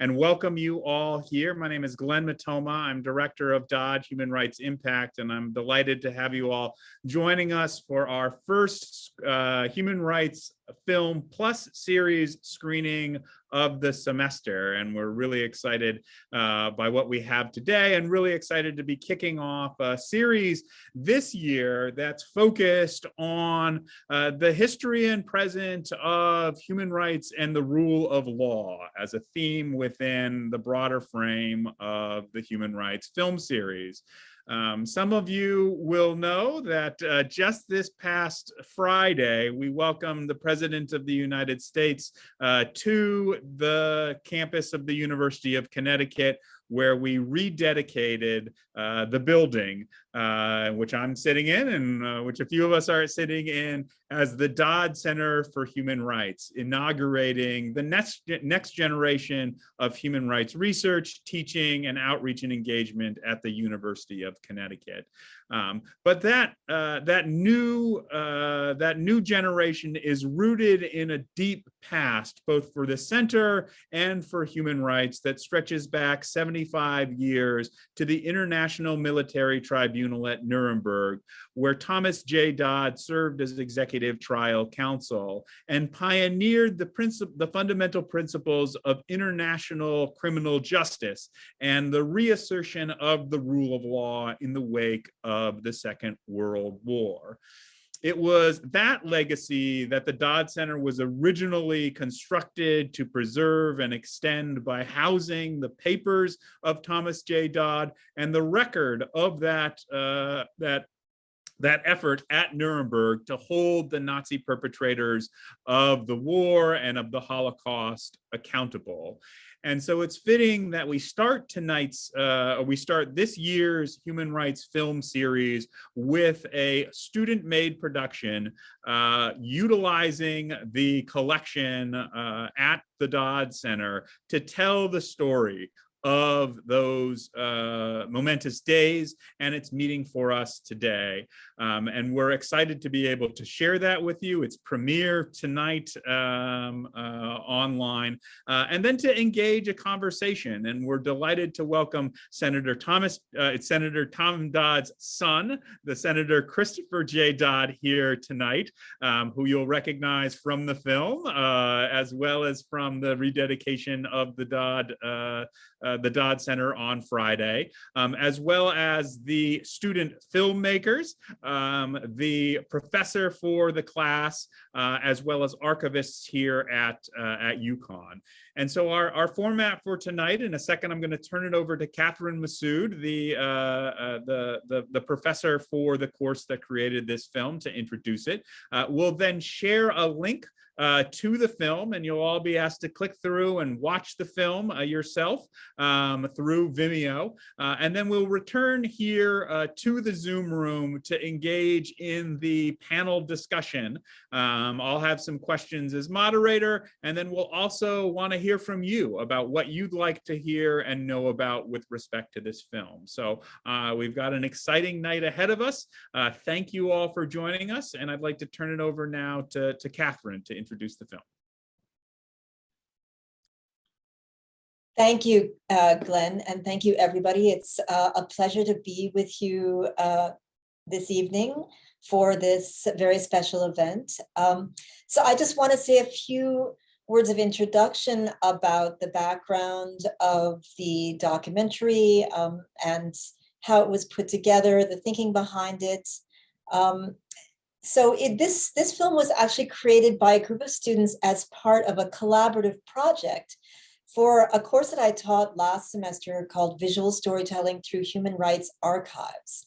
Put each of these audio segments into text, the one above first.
and welcome you all here. My name is Glenn Matoma. I'm director of Dodd Human Rights Impact, and I'm delighted to have you all joining us for our first Human Rights Film Plus series screening of the semester. And we're really excited by what we have today, and really excited to be kicking off a series this year that's focused on the history and present of human rights and the rule of law as a theme within the broader frame of the Human Rights Film series. Some of you will know that just this past Friday, we welcomed the President of the United States to the campus of the University of Connecticut, where we rededicated the building, which I'm sitting in, and which a few of us are sitting in, as the Dodd Center for Human Rights, inaugurating the next generation of human rights research, teaching, and outreach and engagement at the University of Connecticut. But that new generation is rooted in a deep past, both for the center and for human rights, that stretches back 75 years to the International Military Tribunal at Nuremberg, where Thomas J. Dodd served as executive trial counsel and pioneered the fundamental principles of international criminal justice and the reassertion of the rule of law in the wake of the Second World War. It was that legacy that the Dodd Center was originally constructed to preserve and extend by housing the papers of Thomas J. Dodd and the record of that effort at Nuremberg to hold the Nazi perpetrators of the war and of the Holocaust accountable. And so it's fitting that we start this year's Human Rights Film series with a student-made production utilizing the collection at the Dodd Center to tell the story of those momentous days and its meaning for us today. And we're excited to be able to share that with you. It's premiere tonight online, and then to engage a conversation. And we're delighted to welcome Senator Tom Dodd's son, the Senator Christopher J. Dodd, here tonight, who you'll recognize from the film, as well as from the rededication of the Dodd Center on Friday, as well as the student filmmakers, the professor for the class, as well as archivists here at UConn. And so our format for tonight, in a second, I'm going to turn it over to Catherine Masud, the professor for the course that created this film, to introduce it. We'll then share a link to the film, and you'll all be asked to click through and watch the film yourself through Vimeo. And then we'll return here to the Zoom room to engage in the panel discussion. I'll have some questions as moderator, and then we'll also want to hear from you about what you'd like to hear and know about with respect to this film. So we've got an exciting night ahead of us. Thank you all for joining us, and I'd like to turn it over now to Catherine to introduce the film. Thank you, Glenn, and thank you, everybody. It's a pleasure to be with you this evening for this very special event. So I just want to say a few words of introduction about the background of the documentary and how it was put together, the thinking behind it. So this film was actually created by a group of students as part of a collaborative project for a course that I taught last semester called Visual Storytelling Through Human Rights Archives.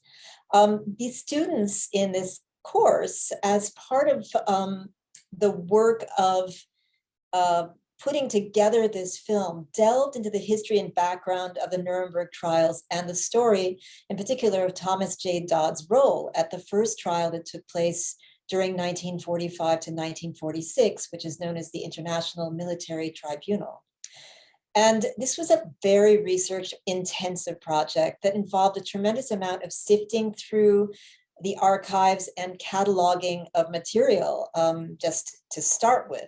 These students in this course, as part of the work of putting together this film, delved into the history and background of the Nuremberg trials and the story, in particular, of Thomas J. Dodd's role at the first trial that took place during 1945 to 1946, which is known as the International Military Tribunal. And this was a very research-intensive project that involved a tremendous amount of sifting through the archives and cataloging of material, just to start with.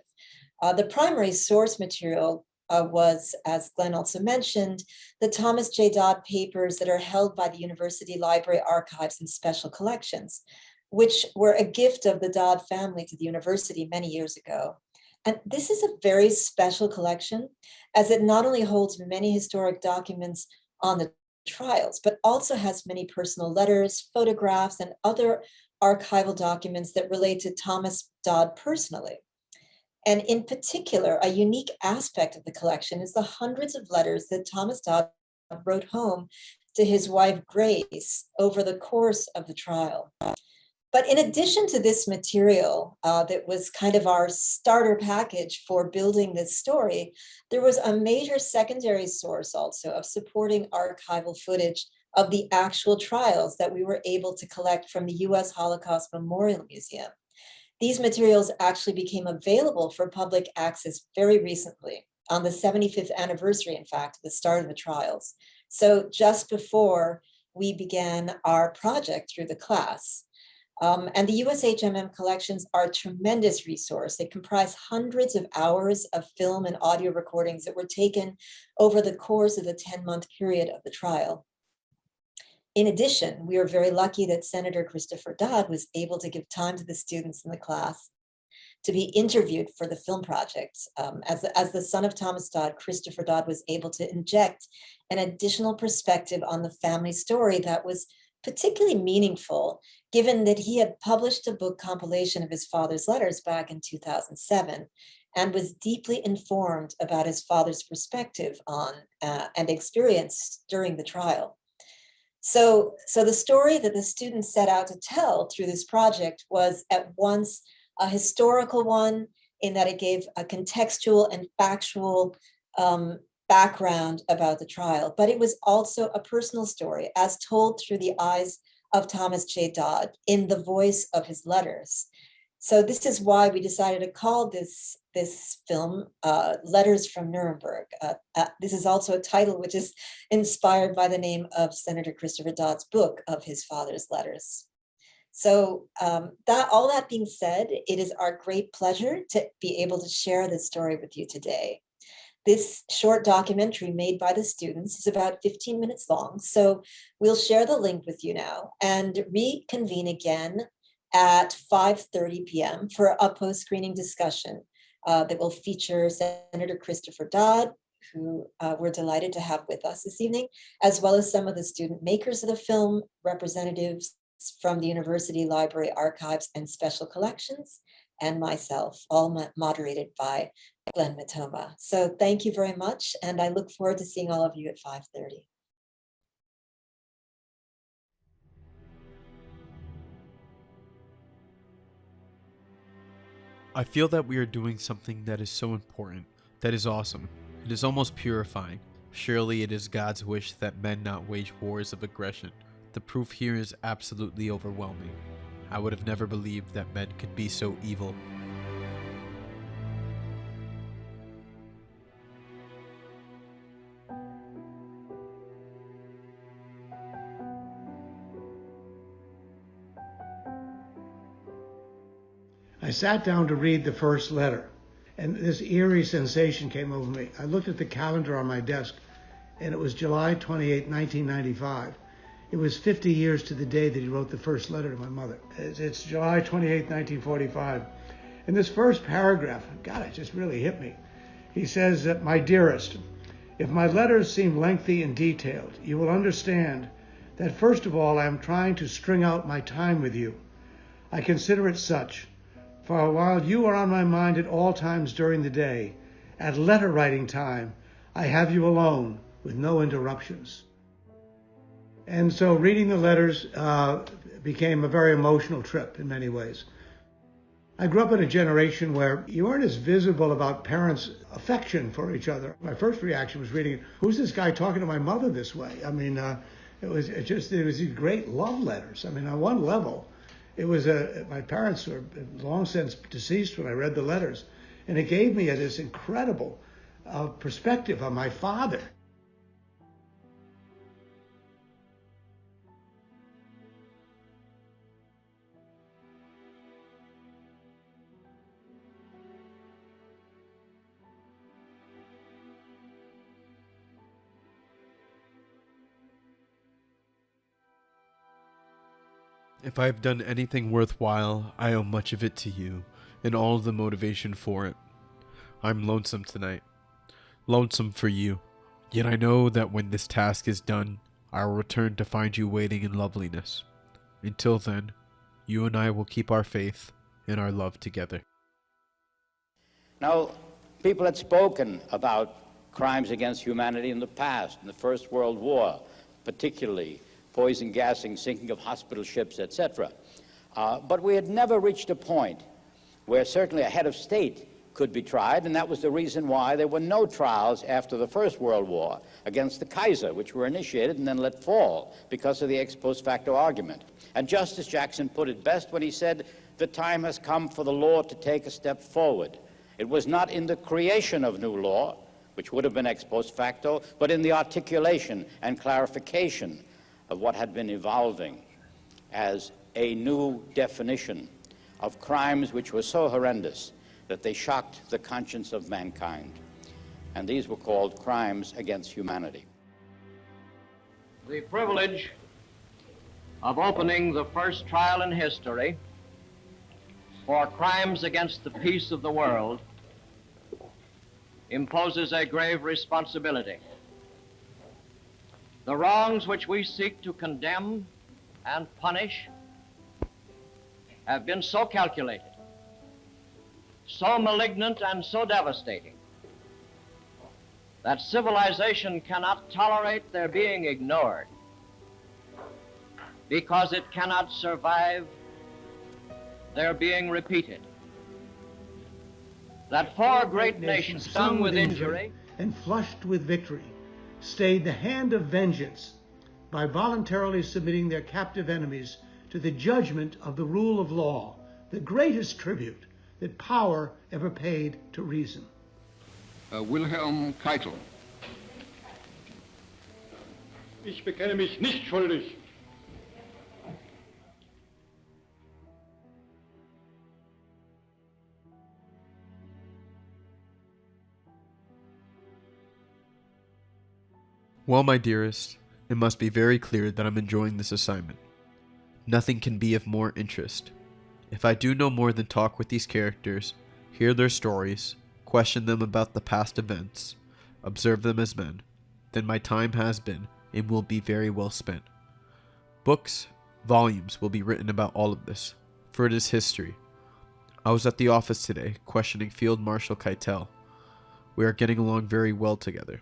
The primary source material was, as Glenn also mentioned, the Thomas J. Dodd papers that are held by the University Library Archives and Special Collections, which were a gift of the Dodd family to the university many years ago. And this is a very special collection, as it not only holds many historic documents on the trials, but also has many personal letters, photographs, and other archival documents that relate to Thomas Dodd personally. And in particular, a unique aspect of the collection is the hundreds of letters that Thomas Dodd wrote home to his wife, Grace, over the course of the trial. But in addition to this material that was kind of our starter package for building this story, there was a major secondary source also of supporting archival footage of the actual trials that we were able to collect from the US Holocaust Memorial Museum. These materials actually became available for public access very recently, on the 75th anniversary, in fact, of the start of the trials. So just before we began our project through the class. And the USHMM collections are a tremendous resource. They comprise hundreds of hours of film and audio recordings that were taken over the course of the 10-month period of the trial. In addition, we are very lucky that Senator Christopher Dodd was able to give time to the students in the class to be interviewed for the film project. As the son of Thomas Dodd, Christopher Dodd was able to inject an additional perspective on the family story that was particularly meaningful, given that he had published a book compilation of his father's letters back in 2007 and was deeply informed about his father's perspective on and experience during the trial. So the story that the students set out to tell through this project was at once a historical one, in that it gave a contextual and factual background about the trial, but it was also a personal story as told through the eyes of Thomas J. Dodd in the voice of his letters. So this is why we decided to call this film Letters from Nuremberg. This is also a title which is inspired by the name of Senator Christopher Dodd's book of his father's letters. So all that being said, it is our great pleasure to be able to share this story with you today. This short documentary made by the students is about 15 minutes long, so we'll share the link with you now and reconvene again at 5:30 p.m. for a post-screening discussion that will feature Senator Christopher Dodd, who we're delighted to have with us this evening, as well as some of the student makers of the film, representatives from the University Library Archives and Special Collections, and myself, all moderated by Glenn Matoma. So thank you very much, and I look forward to seeing all of you at 5:30. I feel that we are doing something that is so important, that is awesome. It is almost purifying. Surely it is God's wish that men not wage wars of aggression. The proof here is absolutely overwhelming. I would have never believed that men could be so evil. I sat down to read the first letter, and this eerie sensation came over me. I looked at the calendar on my desk, and it was July 28, 1995. It was 50 years to the day that he wrote the first letter to my mother. It's July 28, 1945. In this first paragraph, God, it just really hit me. He says, "My dearest, if my letters seem lengthy and detailed, you will understand that first of all, I am trying to string out my time with you. I consider it such. For while you are on my mind at all times during the day, at letter writing time, I have you alone with no interruptions." And so reading the letters became a very emotional trip in many ways. I grew up in a generation where you weren't as visible about parents' affection for each other. My first reaction was reading, who's this guy talking to my mother this way? I mean, it was these great love letters. I mean, on one level, it was my parents were long since deceased when I read the letters, and it gave me this incredible perspective on my father. If I have done anything worthwhile, I owe much of it to you, and all of the motivation for it. I'm lonesome tonight. Lonesome for you. Yet I know that when this task is done, I will return to find you waiting in loveliness. Until then, you and I will keep our faith and our love together. Now, people had spoken about crimes against humanity in the past, in the First World War, particularly poison gassing, sinking of hospital ships, etc. But we had never reached a point where certainly a head of state could be tried, and that was the reason why there were no trials after the First World War against the Kaiser, which were initiated and then let fall because of the ex post facto argument. And Justice Jackson put it best when he said, "The time has come for the law to take a step forward." It was not in the creation of new law, which would have been ex post facto, but in the articulation and clarification of what had been evolving as a new definition of crimes which were so horrendous that they shocked the conscience of mankind. And these were called crimes against humanity. The privilege of opening the first trial in history for crimes against the peace of the world imposes a grave responsibility. The wrongs which we seek to condemn and punish have been so calculated, so malignant and so devastating that civilization cannot tolerate their being ignored because it cannot survive their being repeated. That four great nations, stung with injury and flushed with victory, stayed the hand of vengeance by voluntarily submitting their captive enemies to the judgment of the rule of law, the greatest tribute that power ever paid to reason. Wilhelm Keitel. Ich bekenne mich nicht schuldig. Well, my dearest, it must be very clear that I'm enjoying this assignment. Nothing can be of more interest. If I do no more than talk with these characters, hear their stories, question them about the past events, observe them as men, then my time has been and will be very well spent. Books, volumes will be written about all of this, for it is history. I was at the office today questioning Field Marshal Keitel. We are getting along very well together.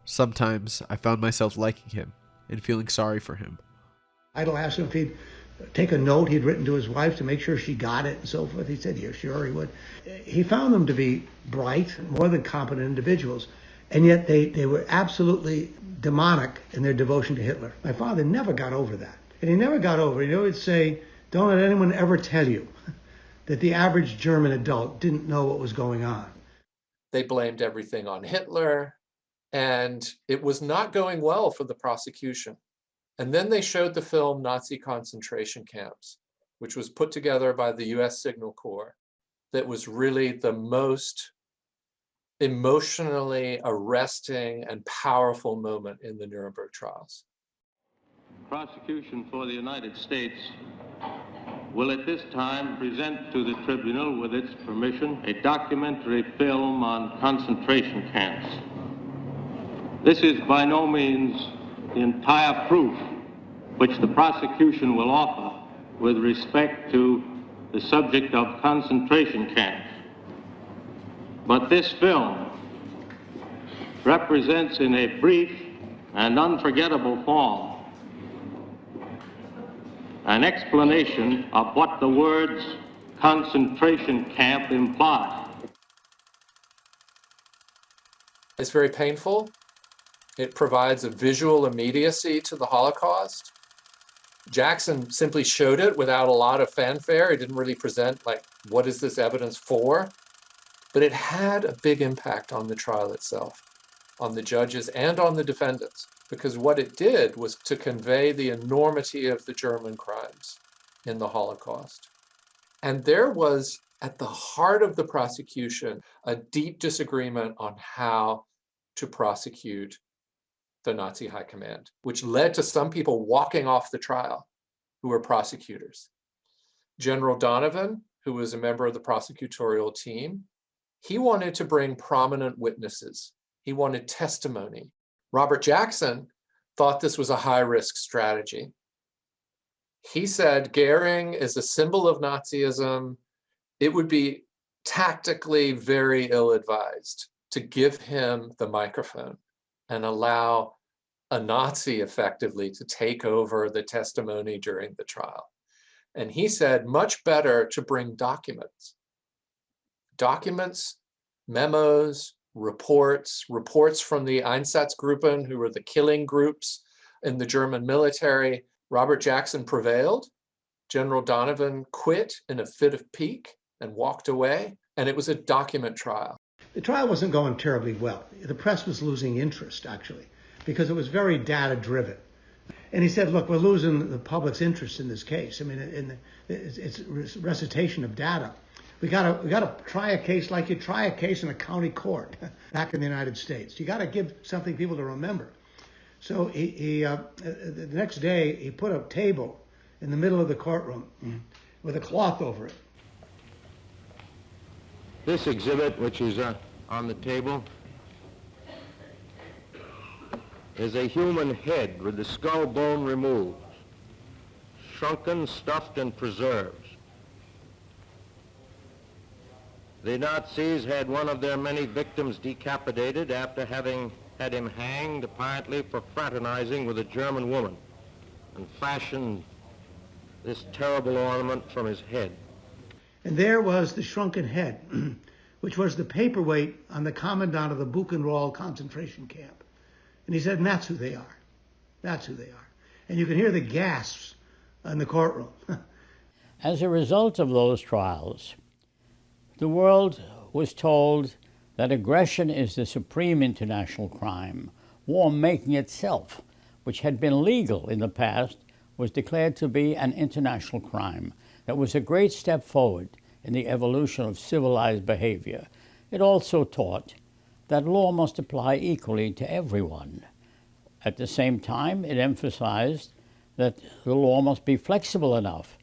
Sometimes I found myself liking him and feeling sorry for him. Keitel asked him if he'd take a note he'd written to his wife to make sure she got it and so forth. He said, yeah, sure he would. He found them to be bright, more than competent individuals, and yet they were absolutely demonic in their devotion to Hitler. My father never got over that. And he never got over it. He would say, don't let anyone ever tell you that the average German adult didn't know what was going on. They blamed everything on Hitler, and it was not going well for the prosecution. And then they showed the film Nazi concentration camps, which was put together by the US Signal Corps, that was really the most emotionally arresting and powerful moment in the Nuremberg trials. Prosecution for the United States will at this time present to the tribunal, with its permission, a documentary film on concentration camps. This is by no means the entire proof which the prosecution will offer with respect to the subject of concentration camps. But this film represents in a brief and unforgettable form an explanation of what the words concentration camp imply. It's very painful. It provides a visual immediacy to the Holocaust. Jackson simply showed it without a lot of fanfare. He didn't really present, like, what is this evidence for? But it had a big impact on the trial itself, on the judges and on the defendants, because what it did was to convey the enormity of the German crimes in the Holocaust. And there was, at the heart of the prosecution, a deep disagreement on how to prosecute the Nazi high command, which led to some people walking off the trial who were prosecutors. General Donovan, who was a member of the prosecutorial team, he wanted to bring prominent witnesses. He wanted testimony. Robert Jackson thought this was a high-risk strategy. He said Goering is a symbol of Nazism. It would be tactically very ill-advised to give him the microphone and allow a Nazi effectively to take over the testimony during the trial. And he said, much better to bring documents. Documents, memos, reports from the Einsatzgruppen, who were the killing groups in the German military. Robert Jackson prevailed. General Donovan quit in a fit of pique and walked away, and it was a document trial. The trial wasn't going terribly well. The press was losing interest, actually, because it was very data-driven. And he said, look, we're losing the public's interest in this case. I mean, it's recitation of data. We gotta try a case like you try a case in a county court back in the United States. You gotta give something people to remember. So the next day, he put a table in the middle of the courtroom with a cloth over it. This exhibit, which is on the table, is a human head with the skull bone removed, shrunken, stuffed, and preserved. The Nazis had one of their many victims decapitated after having had him hanged, apparently for fraternizing with a German woman, and fashioned this terrible ornament from his head. And there was the shrunken head, which was the paperweight on the commandant of the Buchenwald concentration camp. And he said, and that's who they are. That's who they are. And you can hear the gasps in the courtroom. As a result of those trials, the world was told that aggression is the supreme international crime. War making itself, which had been legal in the past, was declared to be an international crime. That was a great step forward in the evolution of civilized behavior. It also taught that law must apply equally to everyone. At the same time, it emphasized that the law must be flexible enough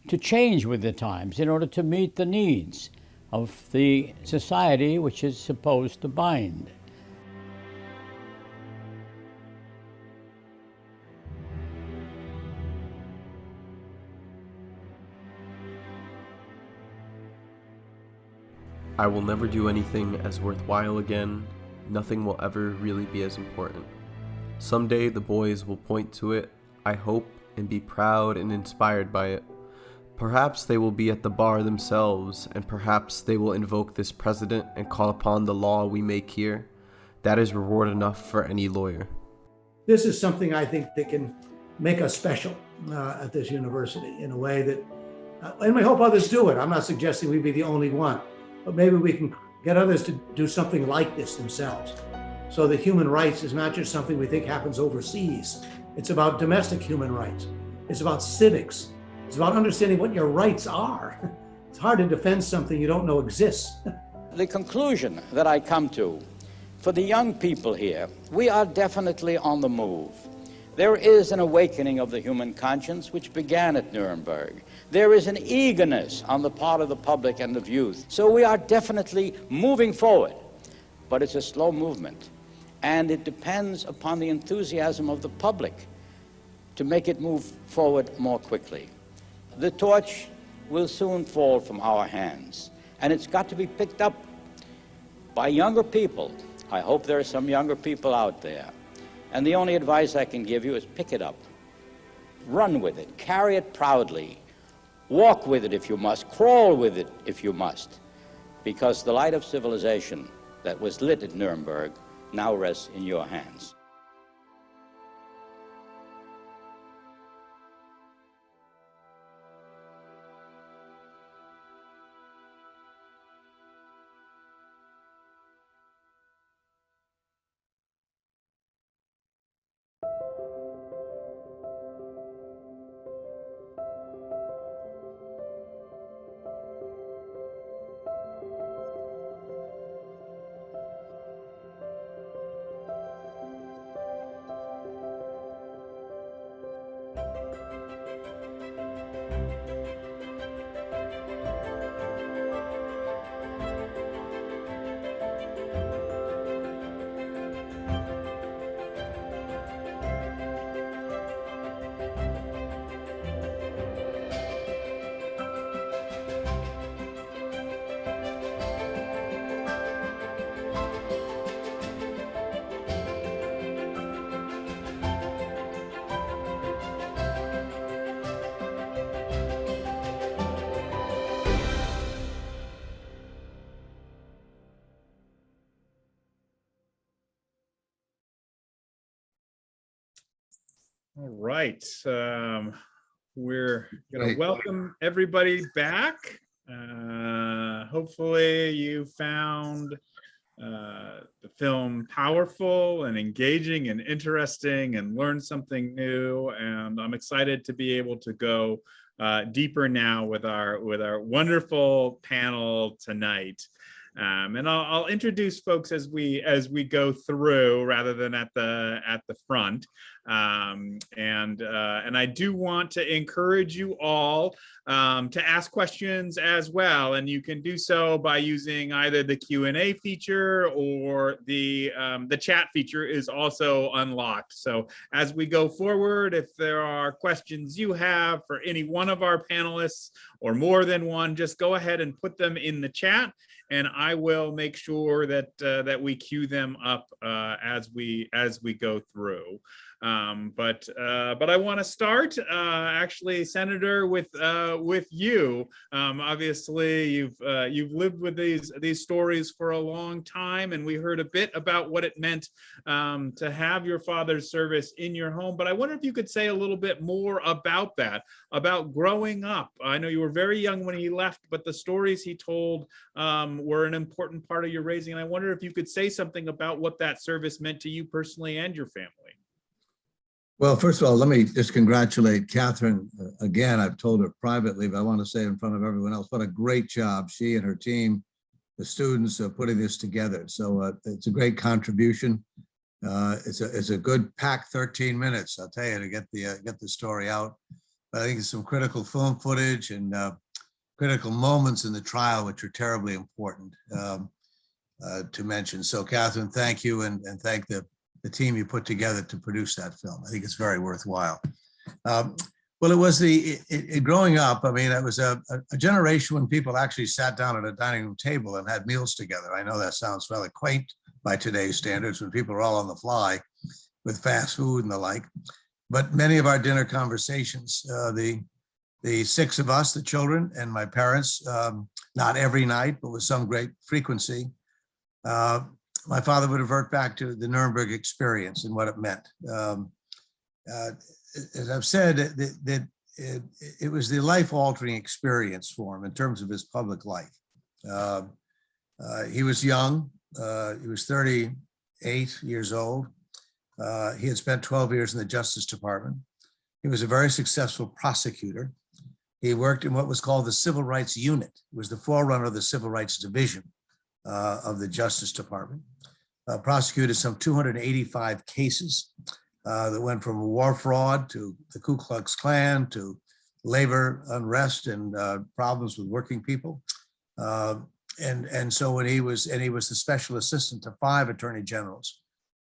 to change with the times in order to meet the needs of the society which is supposed to bind. I will never do anything as worthwhile again. Nothing will ever really be as important. Someday the boys will point to it, I hope, and be proud and inspired by it. Perhaps they will be at the bar themselves, and perhaps they will invoke this president and call upon the law we make here. That is reward enough for any lawyer. This is something I think that can make us special at this university in a way that, and we hope others do it. I'm not suggesting we be the only one, but maybe we can get others to do something like this themselves. So that human rights is not just something we think happens overseas. It's about domestic human rights. It's about civics. It's about understanding what your rights are. It's hard to defend something you don't know exists. The conclusion that I come to, for the young people here, we are definitely on the move. There is an awakening of the human conscience which began at Nuremberg. There is an eagerness on the part of the public and of youth. So we are definitely moving forward, but it's a slow movement. And it depends upon the enthusiasm of the public to make it move forward more quickly. The torch will soon fall from our hands, and it's got to be picked up by younger people. I hope there are some younger people out there. And the only advice I can give you is pick it up. Run with it, carry it proudly, walk with it if you must, crawl with it if you must, because the light of civilization that was lit at Nuremberg now rests in your hands. right. We're going to Great. welcome everybody back. Hopefully you found the film powerful and engaging and interesting and learned something new. And I'm excited to be able to go deeper now with our wonderful panel tonight. And I'll introduce folks as we go through rather than at the front. And I do want to encourage you all to ask questions as well, and you can do so by using either the Q&A feature or the chat feature is also unlocked. So as we go forward, if there are questions you have for any one of our panelists or more than one, just go ahead and put them in the chat, and I will make sure that we queue them up as we go through. But I want to start actually, Senator, with you. Obviously, you've lived with these stories for a long time, and we heard a bit about what it meant to have your father's service in your home. But I wonder if you could say a little bit more about that, about growing up. I know you were very young when he left, but the stories he told were an important part of your raising. And I wonder if you could say something about what that service meant to you personally and your family. Well, first of all, let me just congratulate Catherine again. I've told her privately, but I want to say in front of everyone else, what a great job she and her team, the students, are putting this together. So it's a great contribution. It's a good packed 13 minutes, I'll tell you, to get the story out. But I think it's some critical film footage and critical moments in the trial, which are terribly important to mention. So, Catherine, thank you, and thank the team you put together to produce that film. I think it's very worthwhile. Well, it was growing up, I mean, it was a generation when people actually sat down at a dining room table and had meals together. I know that sounds rather quaint by today's standards when people are all on the fly with fast food and the like. But many of our dinner conversations, the six of us, the children and my parents, not every night, but with some great frequency, my father would revert back to the Nuremberg experience and what it meant. As I've said, that it was the life-altering experience for him in terms of his public life. He was young. He was 38 years old. He had spent 12 years in the Justice Department. He was a very successful prosecutor. He worked in what was called the Civil Rights Unit. It was the forerunner of the Civil Rights Division of the Justice Department. Prosecuted some 285 cases that went from war fraud to the Ku Klux Klan to labor unrest and problems with working people. And so when he was the special assistant to 5 attorney generals,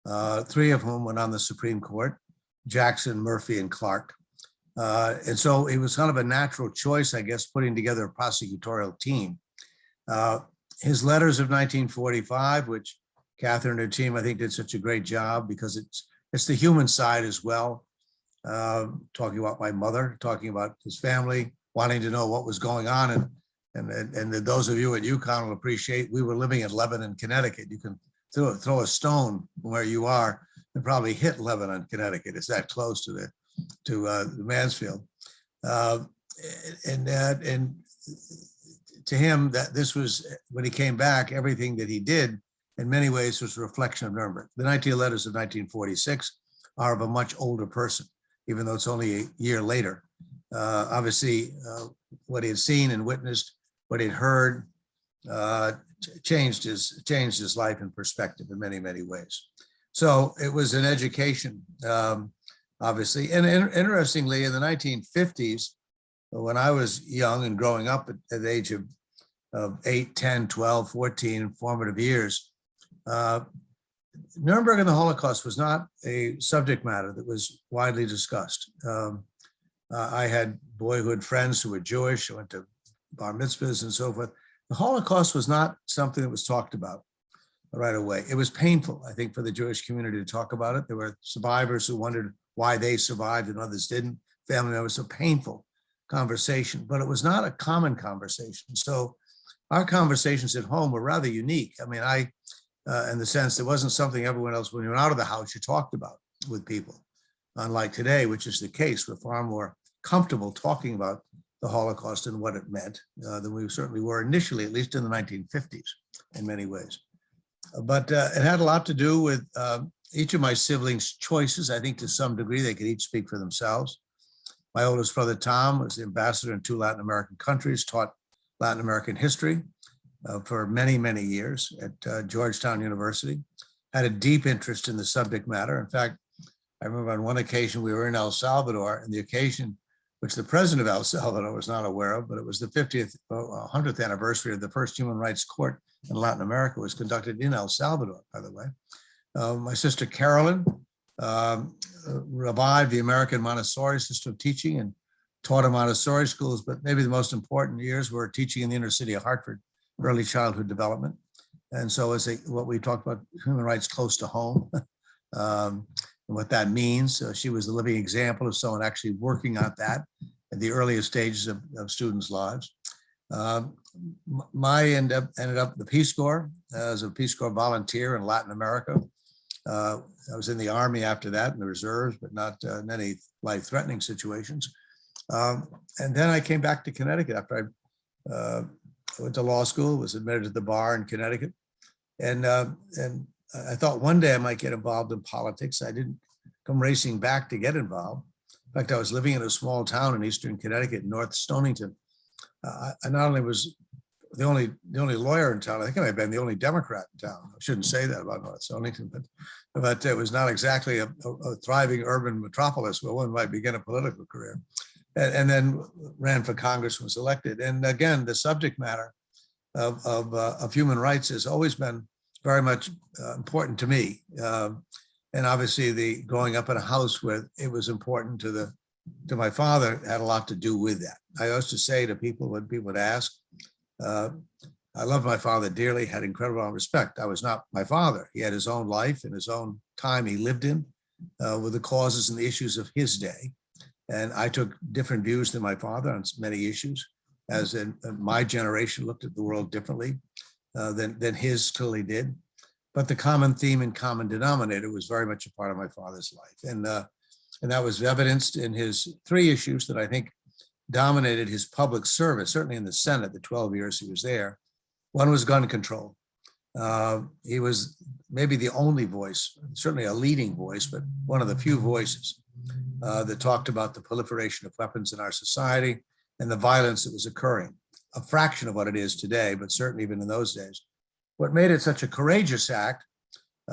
3 of whom went on the Supreme Court, Jackson, Murphy, and Clark. And so it was kind of a natural choice, I guess, putting together a prosecutorial team. His letters of 1945, which Catherine and her team, I think, did such a great job because it's the human side as well. Talking about my mother, talking about his family, wanting to know what was going on. And those of you at UConn will appreciate, we were living in Lebanon, Connecticut. You can throw a stone where you are and probably hit Lebanon, Connecticut. It's that close to Mansfield. And to him, that this was, when he came back, everything that he did in many ways was a reflection of Nuremberg. The 19 letters of 1946 are of a much older person, even though it's only a year later. Obviously, what he had seen and witnessed, what he'd heard, changed his life and perspective in many, many ways. So it was an education, obviously. And interestingly, in the 1950s, when I was young and growing up at the age of 8, 10, 12, 14, formative years, Nuremberg and the Holocaust was not a subject matter that was widely discussed. I had boyhood friends who were Jewish. I went to bar mitzvahs and so forth. The Holocaust was not something that was talked about right away. It was painful, I think, for the Jewish community to talk about it. There were survivors who wondered why they survived and others didn't. Family members, so painful conversation, but it was not a common conversation. So our conversations at home were rather unique. I mean, in the sense, it wasn't something everyone else, when you were out of the house, you talked about with people. unlike today, which is the case. We're far more comfortable talking about the Holocaust and what it meant than we certainly were initially, at least in the 1950s in many ways. But it had a lot to do with each of my siblings' choices. I think to some degree they could each speak for themselves. My oldest brother, Tom, was the ambassador in 2 Latin American countries, taught Latin American history for many, many years at Georgetown University, had a deep interest in the subject matter. In fact, I remember on one occasion we were in El Salvador, and the occasion which the president of El Salvador was not aware of, but it was the 100th anniversary of the first human rights court in Latin America, was conducted in El Salvador, by the way. My sister Carolyn revived the American Montessori system of teaching and taught in Montessori schools, but maybe the most important years were teaching in the inner city of Hartford, early childhood development. And so as what we talked about, human rights close to home, and what that means. She was the living example of someone actually working on that at the earliest stages of students' lives. Ended up the Peace Corps as a Peace Corps volunteer in Latin America. I was in the Army after that, in the reserves, but not in any life-threatening situations. And then I came back to Connecticut after I went to law school, was admitted to the bar in Connecticut. And I thought one day I might get involved in politics. I didn't come racing back to get involved. In fact, I was living in a small town in eastern Connecticut, North Stonington. I not only was the only lawyer in town, I think I might have been the only Democrat in town. I shouldn't say that about North Stonington, but it was not exactly a thriving urban metropolis where one might begin a political career. And then ran for Congress, was elected. And again, the subject matter of human rights has always been very much important to me. And obviously the growing up in a house where it was important to my father had a lot to do with that. I used to say to people when people would ask, I loved my father dearly, had incredible respect. I was not my father. He had his own life and his own time he lived in with the causes and the issues of his day. And I took different views than my father on many issues, as in my generation looked at the world differently than his clearly did. But the common theme and common denominator was very much a part of my father's life. And that was evidenced in his 3 issues that I think dominated his public service, certainly in the Senate, the 12 years he was there. One was gun control. He was maybe the only voice, certainly a leading voice, but one of the few voices that talked about the proliferation of weapons in our society and the violence that was occurring, a fraction of what it is today, but certainly even in those days. What made it such a courageous act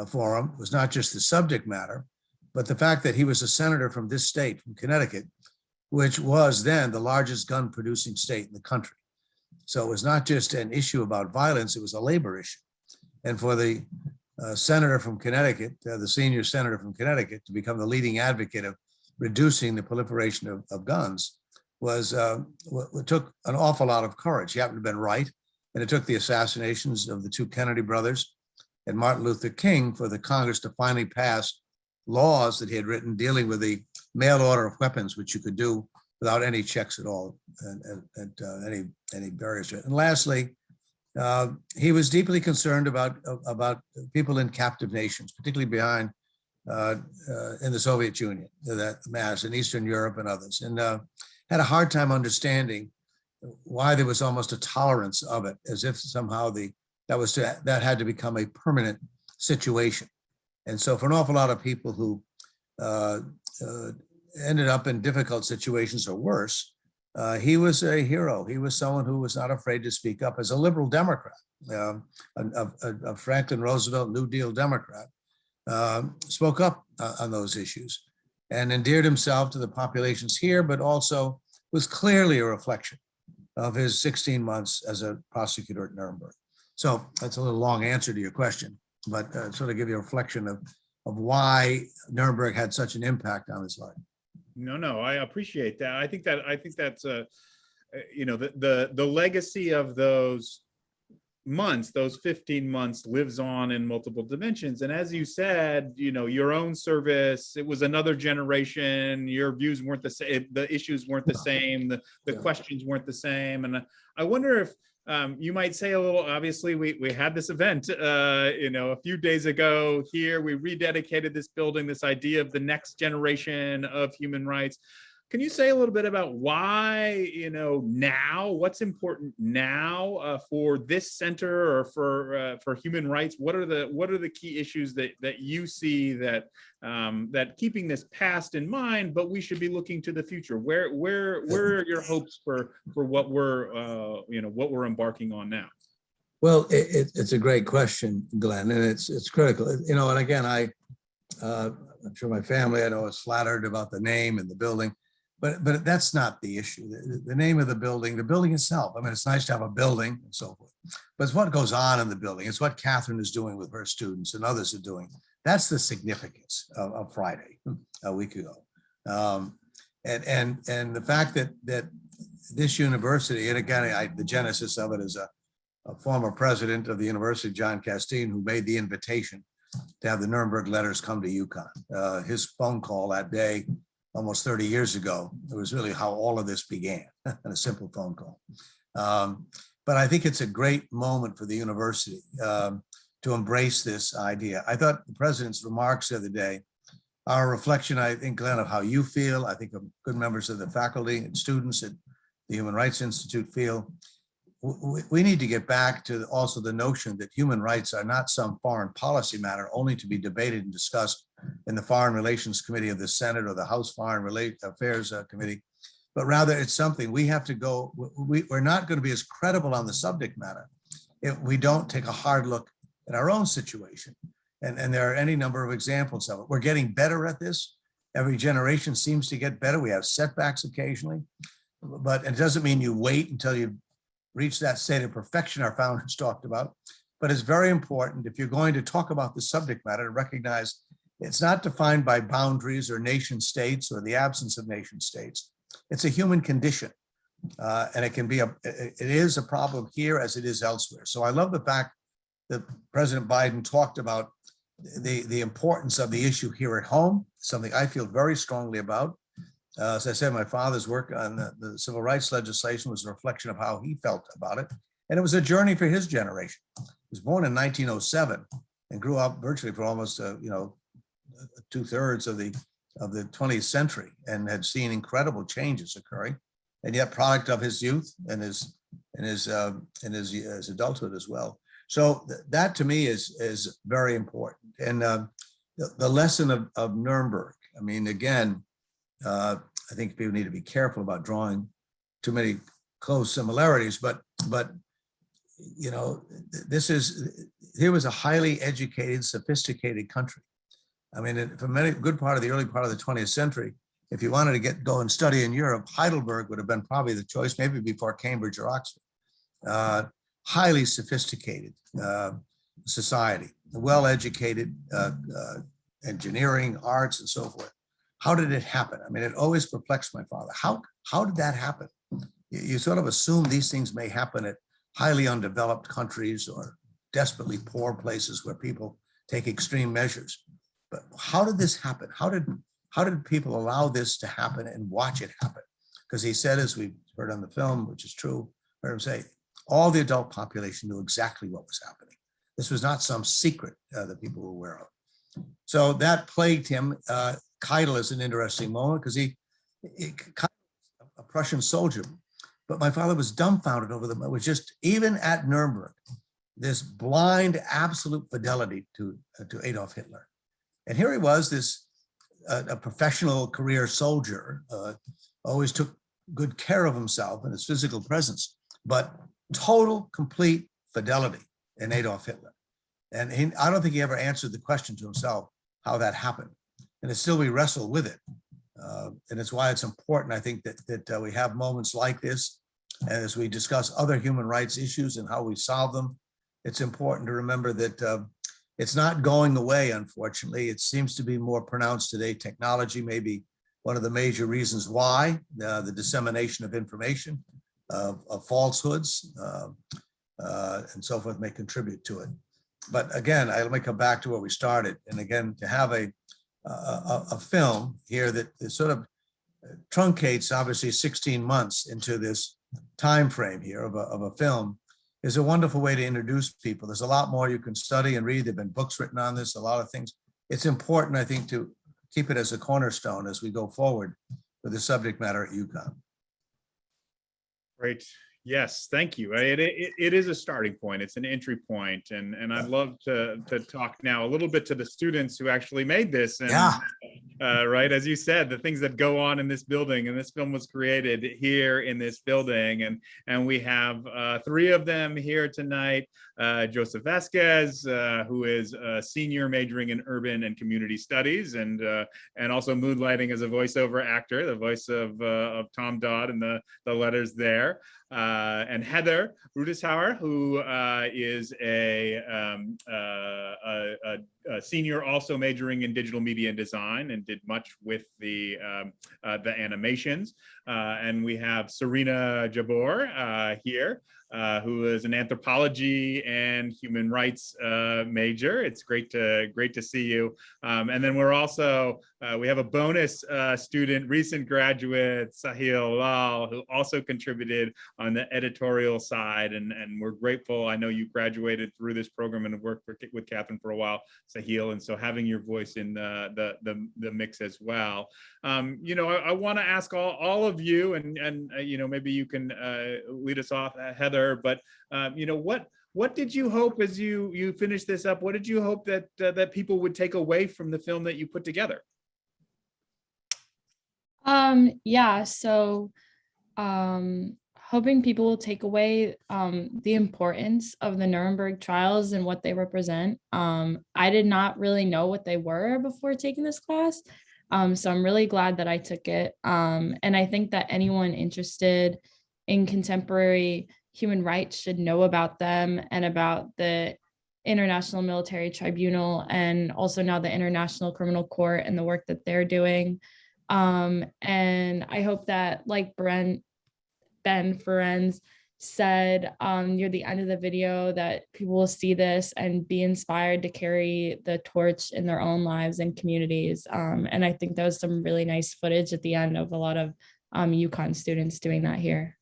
for him was not just the subject matter, but the fact that he was a senator from this state, from Connecticut, which was then the largest gun producing state in the country. So it was not just an issue about violence, it was a labor issue. And for the senator from Connecticut, the senior senator from Connecticut, to become the leading advocate of reducing the proliferation of guns was what took an awful lot of courage. He happened to have been right. And it took the assassinations of the 2 Kennedy brothers and Martin Luther King for the Congress to finally pass laws that he had written dealing with the mail order of weapons, which you could do without any checks at all and any barriers. And lastly, he was deeply concerned about people in captive nations, particularly behind in the Soviet Union, that mass in Eastern Europe and others, and had a hard time understanding why there was almost a tolerance of it, as if somehow that had to become a permanent situation. And so for an awful lot of people who ended up in difficult situations or worse, he was a hero. He was someone who was not afraid to speak up as a liberal Democrat, a Franklin Roosevelt New Deal Democrat, spoke up on those issues and endeared himself to the populations here, but also was clearly a reflection of his 16 months as a prosecutor at Nuremberg. So that's a little long answer to your question, but sort of give you a reflection of why Nuremberg had such an impact on his life. No, I appreciate that. I think that's the legacy of those months, those 15 months, lives on in multiple dimensions. And as you said, your own service, it was another generation. Your views weren't the same. The issues weren't the same. The questions weren't the same. And I wonder if You might say a little, obviously, we had this event, a few days ago here. We rededicated this building, this idea of the next generation of human rights. Can you say a little bit about why, now, what's important now for this center or for human rights? What are the key issues that you see that keeping this past in mind, but we should be looking to the future? Where are your hopes for what we're embarking on now? Well, it's a great question, Glenn, and it's critical. And again, I'm sure my family, I know, is flattered about the name and the building. But that's not the issue. The name of the building itself. I mean, it's nice to have a building and so forth, but it's what goes on in the building. It's what Catherine is doing with her students and others are doing. That's the significance of Friday a week ago. And the fact that this university, and again, the genesis of it is a former president of the university, John Castine, who made the invitation to have the Nuremberg letters come to UConn. His phone call that day, almost 30 years ago, it was really how all of this began, in a simple phone call. But I think it's a great moment for the university to embrace this idea. I thought the president's remarks the other day are a reflection, I think, Glenn, of how you feel. I think good members of the faculty and students at the Human Rights Institute feel. We need to get back to also the notion that human rights are not some foreign policy matter only to be debated and discussed in the Foreign Relations Committee of the Senate or the House Foreign Affairs Committee, but rather it's something we have to go. We're not going to be as credible on the subject matter if we don't take a hard look at our own situation. And there are any number of examples of it. We're getting better at this. Every generation seems to get better. We have setbacks occasionally, but it doesn't mean you wait until you reach that state of perfection our founders talked about. But it's very important, if you're going to talk about the subject matter, to recognize it's not defined by boundaries or nation states or the absence of nation states. It's a human condition. And it is a problem here as it is elsewhere. So I love the fact that President Biden talked about the importance of the issue here at home, something I feel very strongly about. As I said, my father's work on the civil rights legislation was a reflection of how he felt about it. And it was a journey for his generation. He was born in 1907 and grew up virtually for almost, 2/3 of the 20th century and had seen incredible changes occurring, and yet product of his youth and his adulthood as well. So that to me is very important. And the lesson of Nuremberg, I mean, again, I think people need to be careful about drawing too many close similarities, but here was a highly educated, sophisticated country. I mean, for many good part of the early part of the 20th century, if you wanted to go and study in Europe, Heidelberg would have been probably the choice, maybe before Cambridge or Oxford. Highly sophisticated society, well-educated, engineering, arts, and so forth. How did it happen? I mean, it always perplexed my father. How did that happen? You sort of assume these things may happen at highly undeveloped countries or desperately poor places where people take extreme measures. But how did this happen? How did people allow this to happen and watch it happen? Because he said, as we heard on the film, which is true, heard him say, all the adult population knew exactly what was happening. This was not some secret that people were aware of. So that plagued him. Keitel is an interesting moment because he a Prussian soldier, but my father was dumbfounded over them. It was just, even at Nuremberg, this blind, absolute fidelity to Adolf Hitler. And here he was, this a professional career soldier, always took good care of himself and his physical presence, but total, complete fidelity in Adolf Hitler. And I don't think he ever answered the question to himself how that happened. And it's still, we wrestle with it. And it's why it's important, I think, that we have moments like this as we discuss other human rights issues and how we solve them. It's important to remember that it's not going away, unfortunately. It seems to be more pronounced today. Technology may be one of the major reasons why, the dissemination of information, of falsehoods, and so forth may contribute to it. But again, let me come back to where we started. And again, to have a film here that sort of truncates obviously 16 months into this time frame here of a film, is a wonderful way to introduce people. There's a lot more you can study and read. There've been books written on this, a lot of things. It's important, I think, to keep it as a cornerstone as we go forward with the subject matter at UConn. Great. Yes, thank you. It is a starting point. It's an entry point, and I'd love to talk now a little bit to the students who actually made this. And, right, as you said, the things that go on in this building, and this film was created here in this building, and we have three of them here tonight. Joseph Vasquez, who is a senior majoring in urban and community studies, and also moonlighting as a voiceover actor, the voice of Tom Dodd and the letters there. And Heather Rudeshauer, who is a senior also majoring in digital media and design and did much with the animations. And we have Serena Jabor here, who is an anthropology and human rights major. It's great to see you. And then we're also we have a bonus student, recent graduate, Sahil Lal, who also contributed on the editorial side, and we're grateful. I know you graduated through this program and have worked with Catherine for a while, Sahil, and so having your voice in the mix as well. You know, I want to ask all of you, and you know, maybe you can lead us off, Heather. But you know, what did you hope as you finish this up? What did you hope that people would take away from the film that you put together? Yeah, so hoping people will take away the importance of the Nuremberg trials and what they represent. I did not really know what they were before taking this class, so I'm really glad that I took it. And I think that anyone interested in contemporary human rights should know about them and about the International Military Tribunal, and also now the International Criminal Court and the work that they're doing. And I hope that, like Ben Ferenz said near the end of the video, that people will see this and be inspired to carry the torch in their own lives and communities. And I think that was some really nice footage at the end of a lot of UConn students doing that here.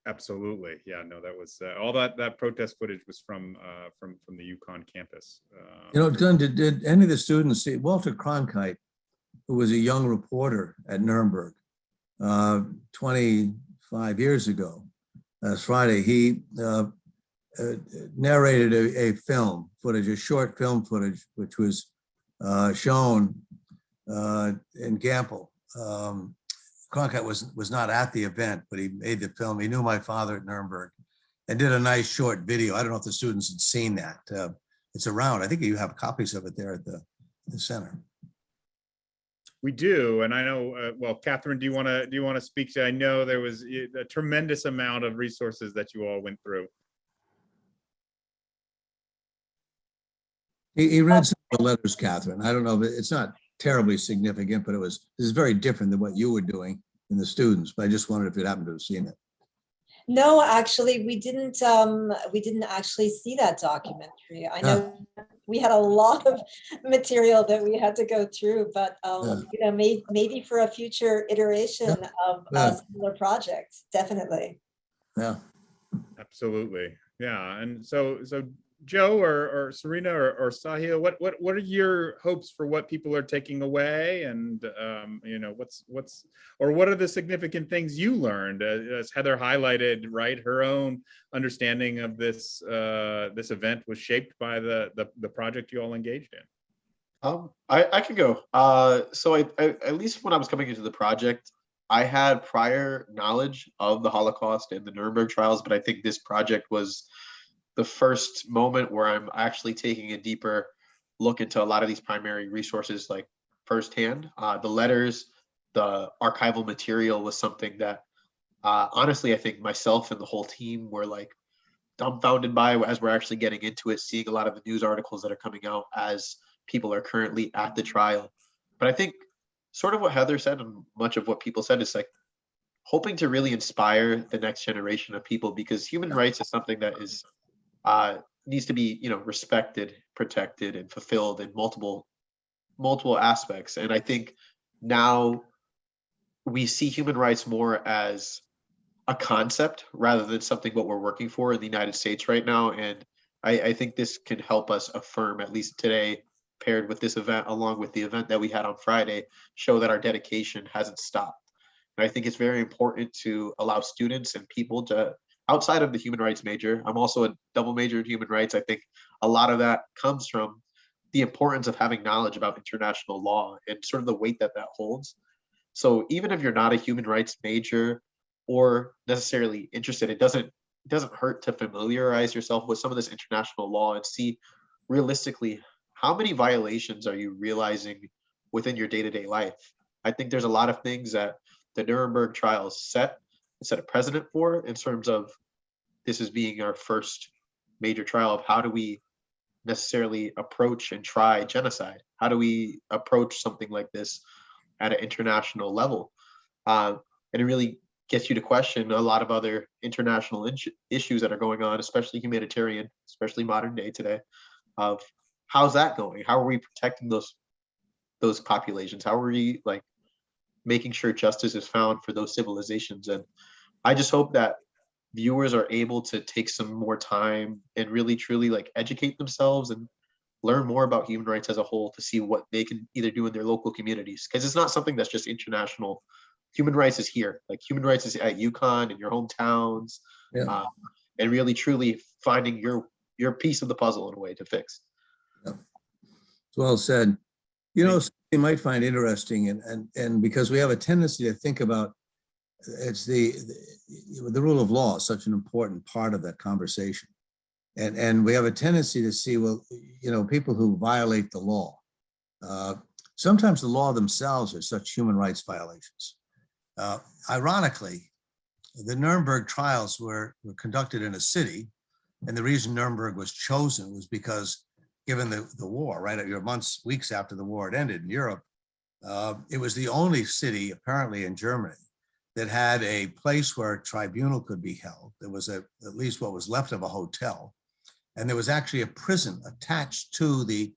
Absolutely, yeah. No, that was all that protest footage was from the UConn campus. You know, Glenn, did any of the students see Walter Cronkite, who was a young reporter at Nuremberg 25 years ago? Last Friday, he narrated a film footage, a short film footage, which was shown in Gampel. Cronkite was not at the event, but he made the film. He knew my father at Nuremberg and did a nice short video. I don't know if the students had seen that. It's around. I think you have copies of it there at the center. We do, and I know. Well, Catherine, do you want to speak to? I know there was a tremendous amount of resources that you all went through. He read some of the letters, Catherine. I don't know, but it's not terribly significant, but this is very different than what you were doing in the students. But I just wondered if you happened to have seen it. No, actually, we didn't actually see that documentary. I know we had a lot of material that we had to go through, but you know, maybe for a future iteration of a similar project, definitely. Yeah, absolutely. Yeah, and so Joe or Serena or Sahil, what are your hopes for what people are taking away, and you know, what are the significant things you learned, as Heather highlighted, right? Her own understanding of this event was shaped by the project you all engaged in. I can go. So I at least when I was coming into the project, I had prior knowledge of the Holocaust and the Nuremberg trials, but I think this project was the first moment where I'm actually taking a deeper look into a lot of these primary resources, like firsthand. The letters, the archival material was something that honestly, I think myself and the whole team were like dumbfounded by as we're actually getting into it, seeing a lot of the news articles that are coming out as people are currently at the trial. But I think sort of what Heather said and much of what people said is like hoping to really inspire the next generation of people, because human rights is something that is needs to be, you know, respected, protected, and fulfilled in multiple aspects. And I think now we see human rights more as a concept rather than something what we're working for in the United States right now. And I think this can help us affirm, at least today, paired with this event, along with the event that we had on Friday, show that our dedication hasn't stopped. And I think it's very important to allow students and people to, outside of the human rights major, I'm also a double major in human rights. I think a lot of that comes from the importance of having knowledge about international law and sort of the weight that that holds. So even if you're not a human rights major or necessarily interested, it doesn't hurt to familiarize yourself with some of this international law and see realistically how many violations are you realizing within your day-to-day life. I think there's a lot of things that the Nuremberg trials set a precedent for in terms of this as being our first major trial of how do we necessarily approach and try genocide? How do we approach something like this at an international level? And it really gets you to question a lot of other international issues that are going on, especially humanitarian, especially modern day today, of how's that going? How are we protecting those populations? How are we like making sure justice is found for those civilizations? And I just hope that viewers are able to take some more time and really truly like educate themselves and learn more about human rights as a whole to see what they can either do in their local communities, because it's not something that's just international. Human rights is here. Like human rights is at UConn, in your hometowns, Yeah. and really truly finding your piece of the puzzle in a way to fix. Yeah. Well said. You know, you might find interesting, and because we have a tendency to think about it's the rule of law is such an important part of that conversation, and we have a tendency to see, well, you know, people who violate the law. Sometimes the law themselves are such human rights violations. Ironically, the Nuremberg trials were conducted in a city, and the reason Nuremberg was chosen was because, given the war, right, weeks after the war had ended in Europe, it was the only city, apparently in Germany, that had a place where a tribunal could be held. There was at least what was left of a hotel, and there was actually a prison attached to the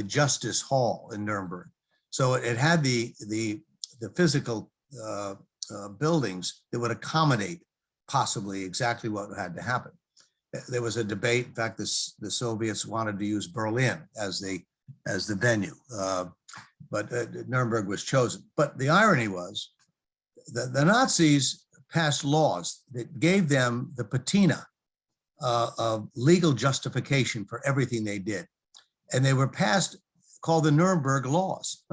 justice hall in Nuremberg. So it had the physical buildings that would accommodate possibly exactly what had to happen. There was a debate. In fact, the Soviets wanted to use Berlin as the venue, but Nuremberg was chosen. But the irony was the Nazis passed laws that gave them the patina of legal justification for everything they did, and they were passed called the Nuremberg laws.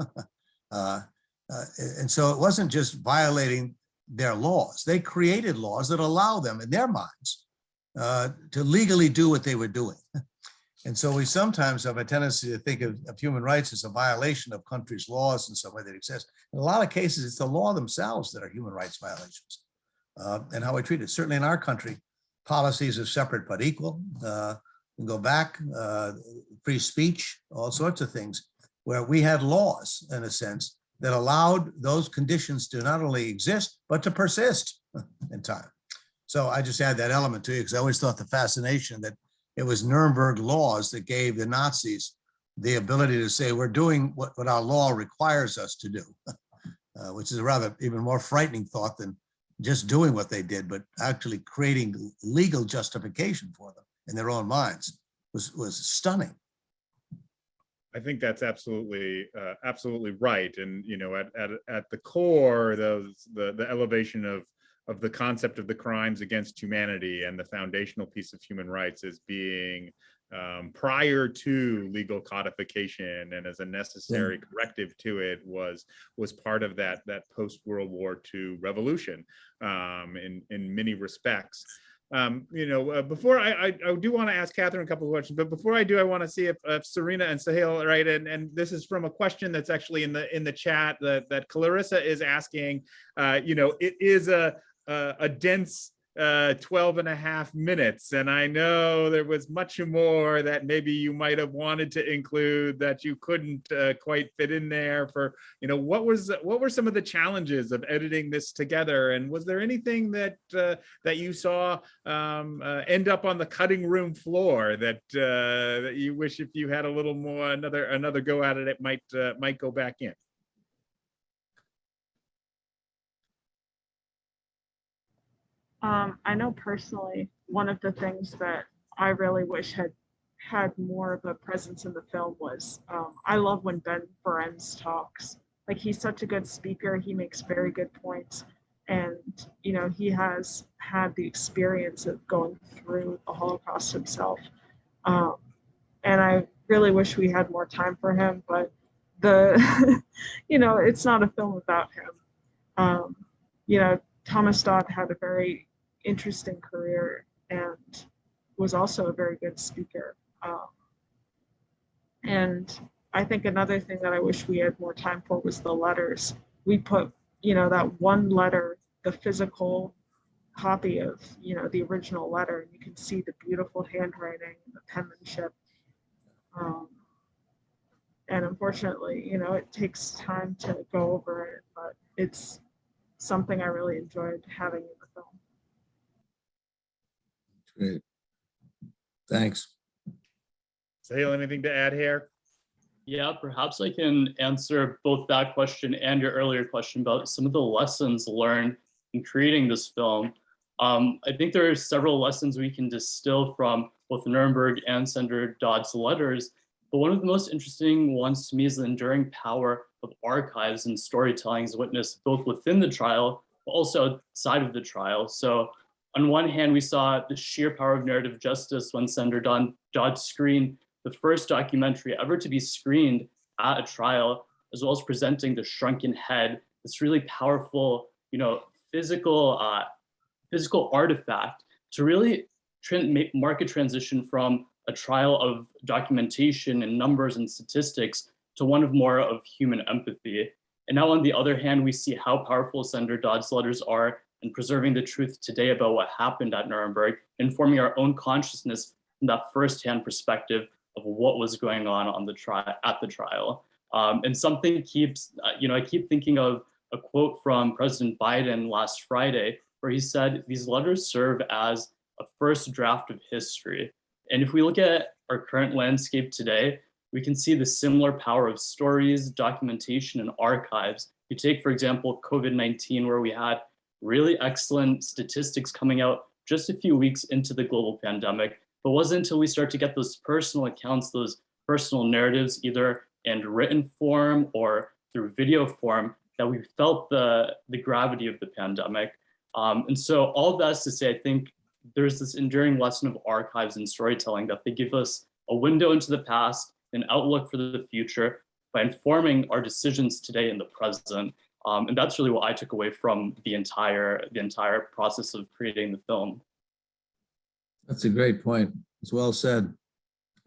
And so it wasn't just violating their laws; they created laws that allow them, in their minds, to legally do what they were doing. And so we sometimes have a tendency to think of human rights as a violation of countries' laws in some way that exists. In a lot of cases, it's the law themselves that are human rights violations, and how we treat it. Certainly in our country, policies are separate but equal. We go back, free speech, all sorts of things, where we had laws, in a sense, that allowed those conditions to not only exist, but to persist in time. So I just add that element to you, because I always thought the fascination that it was Nuremberg laws that gave the Nazis the ability to say, we're doing what our law requires us to do, which is a rather even more frightening thought than just doing what they did, but actually creating legal justification for them in their own minds was stunning. I think that's absolutely right. And, you know, at the core, the elevation of the concept of the crimes against humanity and the foundational piece of human rights as being prior to legal codification and as a necessary corrective to it was part of that post-World War II revolution in many respects. You know, before I do want to ask Catherine a couple of questions, but before I do, I want to see if Serena and Sahil, right, and this is from a question that's actually in the chat that Clarissa is asking. You know, it is a dense 12.5 minutes, and I know there was much more that maybe you might have wanted to include that you couldn't quite fit in there. For, you know, what were some of the challenges of editing this together, and was there anything that you saw end up on the cutting room floor that you wish, if you had a little more another go at it, it might go back in? I know personally, one of the things that I really wish had more of a presence in the film was, I love when Ben Ferencz talks. Like, he's such a good speaker. He makes very good points. And, you know, he has had the experience of going through the Holocaust himself. And I really wish we had more time for him, but you know, it's not a film about him. You know, Thomas Dodd had a very interesting career and was also a very good speaker. And I think another thing that I wish we had more time for was the letters. We put, you know, that one letter, the physical copy of, you know, the original letter, and you can see the beautiful handwriting, the penmanship. And unfortunately, you know, it takes time to go over it, but it's something I really enjoyed having in the film. Great. Thanks. Sahil, anything to add here? Yeah, perhaps I can answer both that question and your earlier question about some of the lessons learned in creating this film. I think there are several lessons we can distill from both Nuremberg and Senator Dodd's letters, but one of the most interesting ones to me is the enduring power of archives and storytelling as witnessed both within the trial, but also outside of the trial. So on one hand, we saw the sheer power of narrative justice when Senator Dodd screened the first documentary ever to be screened at a trial, as well as presenting the shrunken head, this really powerful, you know, physical artifact to really mark a transition from a trial of documentation and numbers and statistics to one of more of human empathy. And now on the other hand, we see how powerful Senator Dodd's letters are in preserving the truth today about what happened at Nuremberg, informing our own consciousness from that firsthand perspective of what was going on the at the trial. And something keeps, you know, I keep thinking of a quote from President Biden last Friday, where he said, "These letters serve as a first draft of history." And if we look at our current landscape today, we can see the similar power of stories, documentation, and archives. You take, for example, COVID-19, where we had really excellent statistics coming out just a few weeks into the global pandemic, but it wasn't until we start to get those personal accounts, those personal narratives, either in written form or through video form, that we felt the gravity of the pandemic. And so all of that is to say, I think there's this enduring lesson of archives and storytelling that they give us a window into the past, an outlook for the future by informing our decisions today in the present. And that's really what I took away from the entire process of creating the film. That's a great point. It's well said.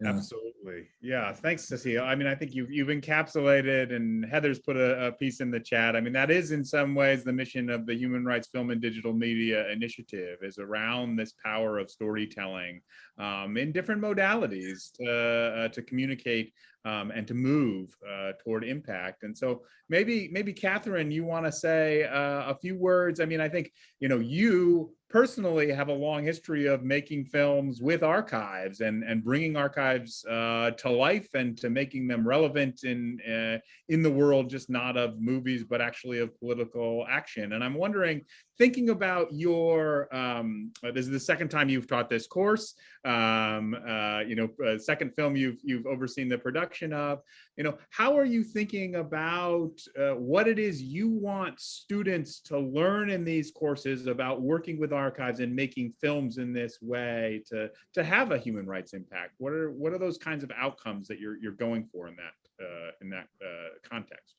Yeah. Absolutely. Yeah. Thanks, Cecile. I mean, I think you've encapsulated, and Heather's put a piece in the chat. I mean, that is in some ways the mission of the Human Rights Film and Digital Media Initiative, is around this power of storytelling in different modalities to communicate and to move toward impact. And so maybe Catherine, you want to say a few words. I mean, I think, you know, you personally have a long history of making films with archives and bringing archives to life and to making them relevant in the world, just not of movies, but actually of political action. And I'm wondering, thinking about your, this is the second time you've taught this course, you know, second film you've overseen the production of, you know, how are you thinking about what it is you want students to learn in these courses about working with archives and making films in this way to have a human rights impact? What are those kinds of outcomes that you're going for in that context?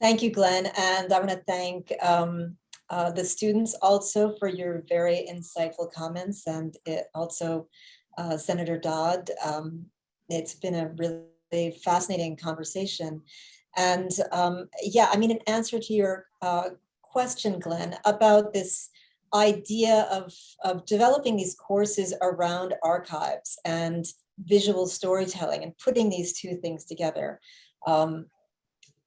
Thank you, Glenn. And I want to thank the students also for your very insightful comments, and also Senator Dodd. It's been a really fascinating conversation. And yeah, I mean, in answer to your question, Glenn, about this idea of developing these courses around archives and visual storytelling and putting these two things together.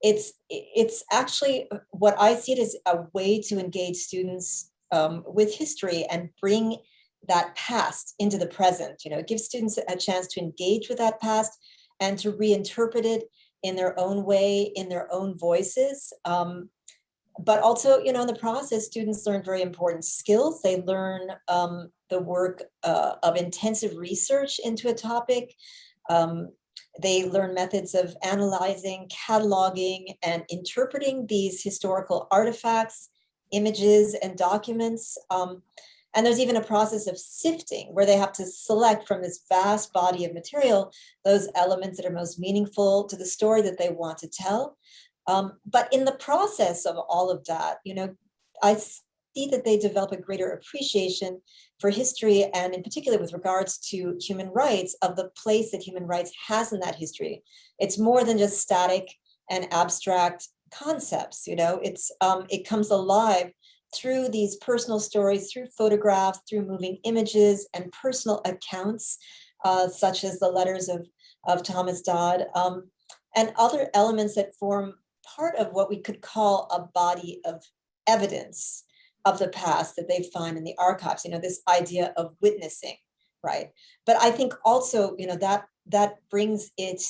It's actually, what I see it as a way to engage students with history and bring that past into the present. You know, it gives students a chance to engage with that past and to reinterpret it in their own way, in their own voices. but also, in the process, students learn very important skills. They learn the work of intensive research into a topic. They learn methods of analyzing, cataloging, and interpreting these historical artifacts, images, and documents. And there's even a process of sifting where they have to select from this vast body of material those elements that are most meaningful to the story that they want to tell. But in the process of all of that, I see that they develop a greater appreciation for history, and in particular with regards to human rights, of the place that human rights has in that history. It's more than just static and abstract concepts. It comes alive through these personal stories, through photographs, through moving images and personal accounts, such as the letters of Thomas Dodd, and other elements that form part of what we could call a body of evidence of the past that they find in the archives, this idea of witnessing, right? But I think also, that brings it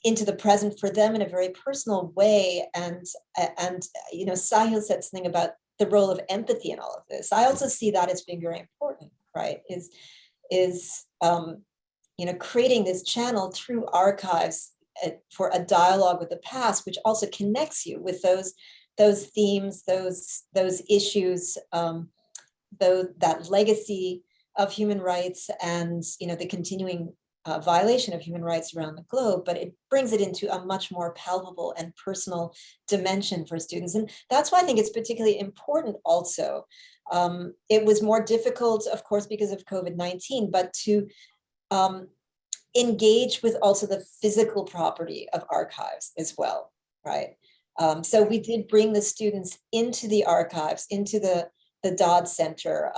into the present for them in a very personal way. And Sahil said something about the role of empathy in all of this. I also see that as being very important, right? Is creating this channel through archives for a dialogue with the past, which also connects you with those themes, those issues, that legacy of human rights, and the continuing violation of human rights around the globe. But it brings it into a much more palpable and personal dimension for students, and that's why I think it's particularly important. Also, it was more difficult, of course, because of COVID-19, but to engage with also the physical property of archives as well, right? So we did bring the students into the archives, into the Dodd Center,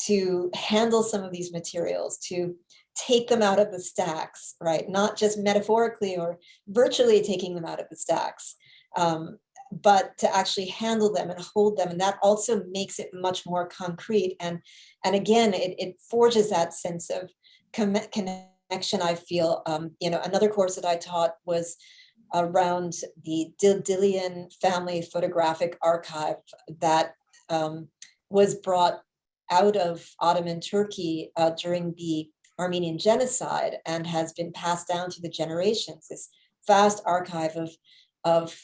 to handle some of these materials, to take them out of the stacks, right? Not just metaphorically or virtually taking them out of the stacks, but to actually handle them and hold them. And that also makes it much more concrete. And again, it forges that sense of connection, I feel. Another course that I taught was around the Dildilian family photographic archive that was brought out of Ottoman Turkey during the Armenian genocide and has been passed down through the generations. This vast archive of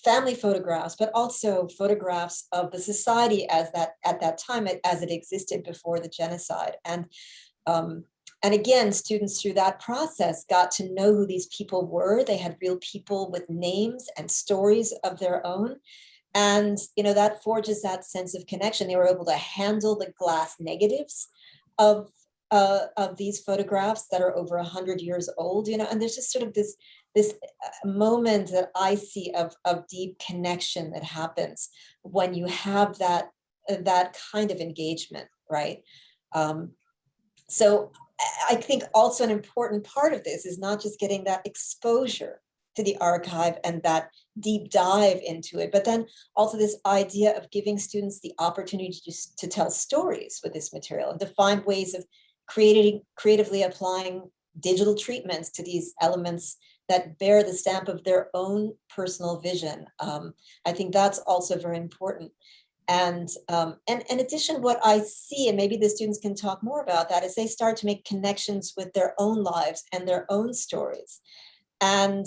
family photographs, but also photographs of the society at that time as it existed before the genocide. And again, students through that process got to know who these people were. They had real people with names and stories of their own. And, that forges that sense of connection. They were able to handle the glass negatives of these photographs that are over 100 years old, and there's just sort of this moment that I see of deep connection that happens when you have that kind of engagement, right? So I think also an important part of this is not just getting that exposure to the archive and that deep dive into it, but then also this idea of giving students the opportunity to tell stories with this material and to find ways of creatively applying digital treatments to these elements that bear the stamp of their own personal vision. I think that's also very important. And in addition, what I see, and maybe the students can talk more about that, is they start to make connections with their own lives and their own stories, and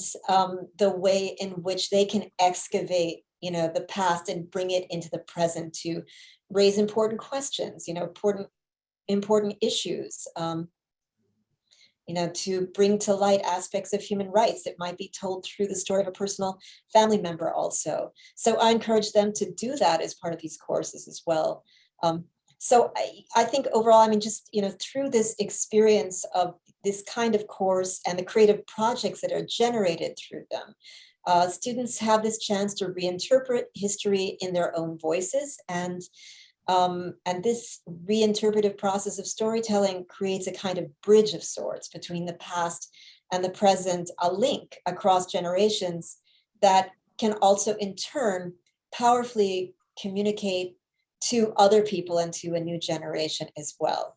the way in which they can excavate, the past and bring it into the present to raise important questions, important issues, to bring to light aspects of human rights that might be told through the story of a personal family member also. So I encourage them to do that as part of these courses as well. So I think overall, just, through this experience of this kind of course and the creative projects that are generated through them, students have this chance to reinterpret history in their own voices. And this reinterpretive process of storytelling creates a kind of bridge of sorts between the past and the present, a link across generations that can also in turn powerfully communicate to other people and to a new generation as well.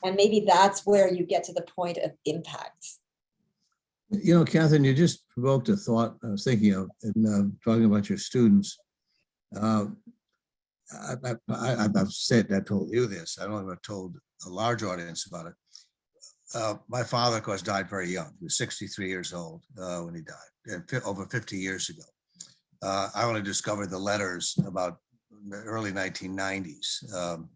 And maybe that's where you get to the point of impact. You know, Catherine, you just provoked a thought I was thinking of in talking about your students. I've said, I told you this, I don't know if I've told a large audience about it. My father, of course, died very young. He was 63 years old when he died, and over 50 years ago. I only discovered the letters about the early 1990s.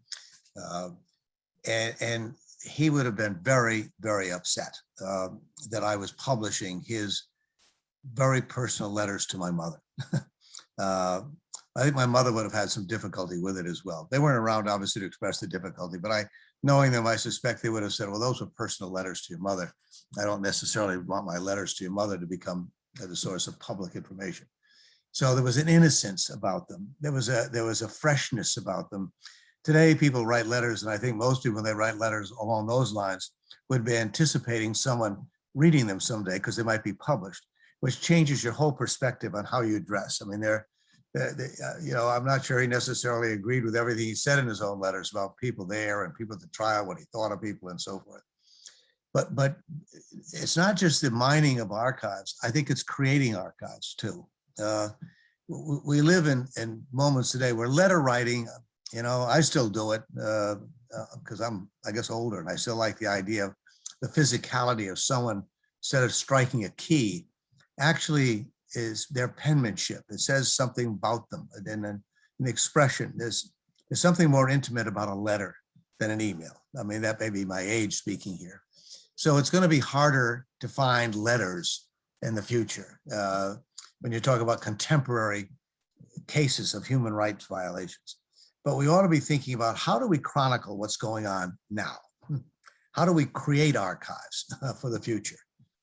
And he would have been very, very upset that I was publishing his very personal letters to my mother. I think my mother would have had some difficulty with it as well. They weren't around, obviously, to express the difficulty, but knowing them, I suspect they would have said, well, those were personal letters to your mother. I don't necessarily want my letters to your mother to become the source of public information. So there was an innocence about them. There was a freshness about them. Today, people write letters, and I think most people, when they write letters along those lines, would be anticipating someone reading them someday because they might be published, which changes your whole perspective on how you dress. I mean, I'm not sure he necessarily agreed with everything he said in his own letters about people there and people at the trial, what he thought of people and so forth. But it's not just the mining of archives. I think it's creating archives too. We live in moments today where letter writing, I still do it because I'm, I guess, older, and I still like the idea of the physicality of someone, instead of striking a key, actually is their penmanship. It says something about them, and then an expression. There's something more intimate about a letter than an email. I mean, that may be my age speaking here. So it's going to be harder to find letters in the future when you talk about contemporary cases of human rights violations. But we ought to be thinking about, how do we chronicle what's going on now? How do we create archives for the future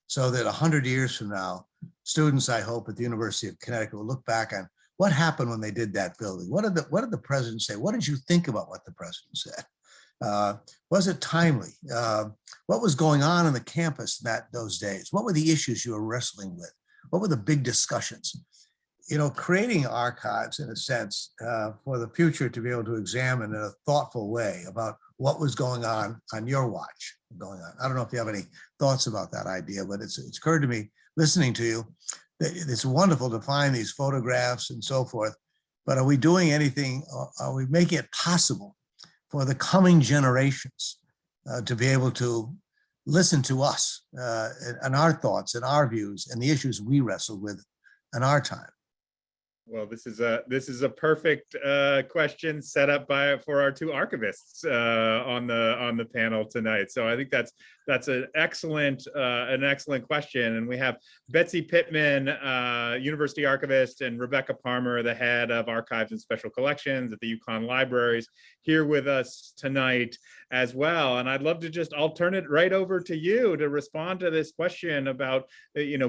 so that 100 years from now, students, I hope, at the University of Connecticut will look back on what happened when they did that building. What did the president say? What did you think about what the president said? Was it timely? What was going on the campus those days? What were the issues you were wrestling with? What were the big discussions? Creating archives, in a sense, for the future to be able to examine in a thoughtful way about what was going on your watch going on. I don't know if you have any thoughts about that idea, but it's occurred to me listening to you that it's wonderful to find these photographs and so forth, but are we doing anything? Are we making it possible for the coming generations to be able to listen to us and our thoughts and our views and the issues we wrestle with in our time? Well, this is a perfect question set up for our two archivists on the panel tonight. So I think that's an excellent question. And we have Betsy Pittman, University Archivist, and Rebecca Palmer, the head of Archives and Special Collections at the UConn Libraries, here with us tonight as well. And I'd love to I'll turn it right over to you to respond to this question about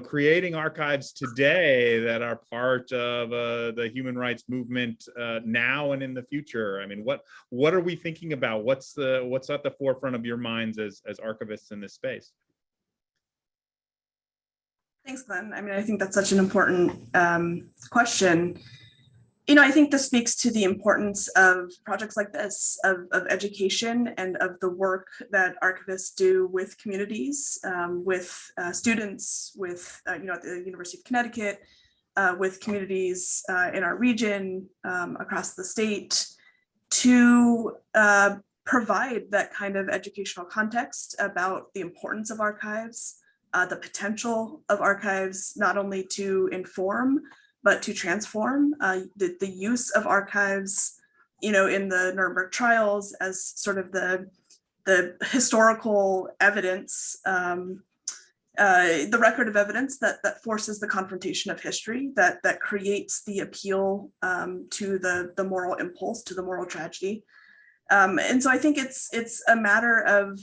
creating archives today that are part of the human rights movement now and in the future. I mean, what are we thinking about? What's at the forefront of your minds as archivists in this space? Thanks, Glenn. I mean, I think that's such an important question. I think this speaks to the importance of projects like this, of education, and of the work that archivists do with communities, with students, with at the University of Connecticut, with communities in our region, across the state, to provide that kind of educational context about the importance of archives, the potential of archives, not only to inform, but to transform. The use of archives, in the Nuremberg trials as sort of the historical evidence, the record of evidence that forces the confrontation of history, that creates the appeal to the moral impulse, to the moral tragedy. And so I think it's a matter of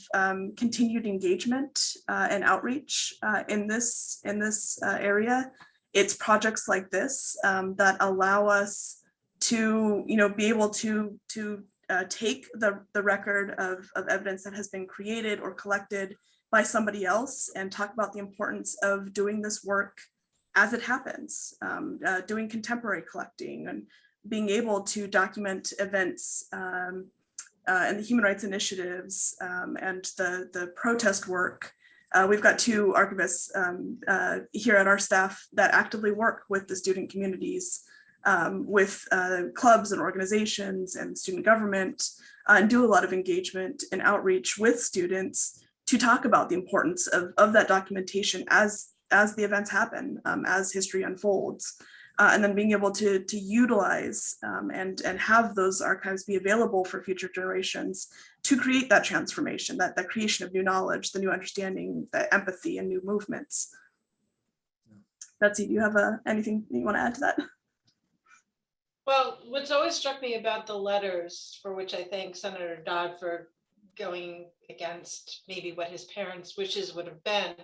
continued engagement and outreach in this area. It's projects like this that allow us to be able to take the record of evidence that has been created or collected by somebody else and talk about the importance of doing this work as it happens, doing contemporary collecting and being able to document events and the human rights initiatives and the protest work We've got two archivists here at our staff that actively work with the student communities, with clubs and organizations and student government, and do a lot of engagement and outreach with students to talk about the importance of that documentation as the events happen, as history unfolds. And then being able to utilize and have those archives be available for future generations to create that transformation, that creation of new knowledge, the new understanding, the empathy, and new movements. Betsy, do you have anything you want to add to that? Well, what's always struck me about the letters, for which I thank Senator Dodd for going against maybe what his parents' wishes would have been,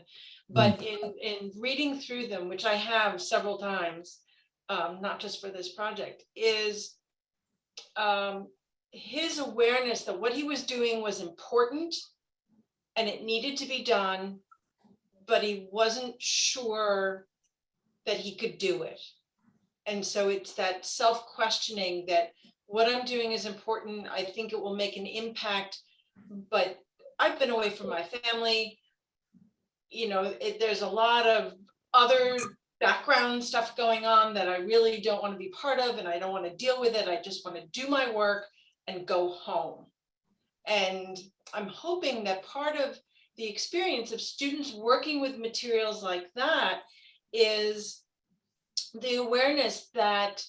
but in reading through them, which I have several times, not just for this project, is his awareness that what he was doing was important and it needed to be done, but he wasn't sure that he could do it. And so it's that self-questioning that what I'm doing is important. I think it will make an impact, but I've been away from my family. You know, there's a lot of other background stuff going on that I really don't want to be part of, and I don't want to deal with it. I just want to do my work and go home. And I'm hoping that part of the experience of students working with materials like that is the awareness that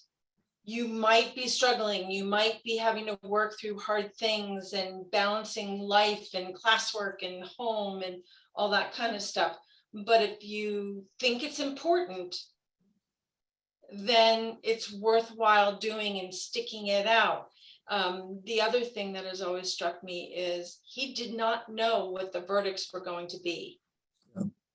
you might be struggling, you might be having to work through hard things and balancing life and classwork and home and all that kind of stuff. But if you think it's important, then it's worthwhile doing and sticking it out. The other thing that has always struck me is he did not know what the verdicts were going to be,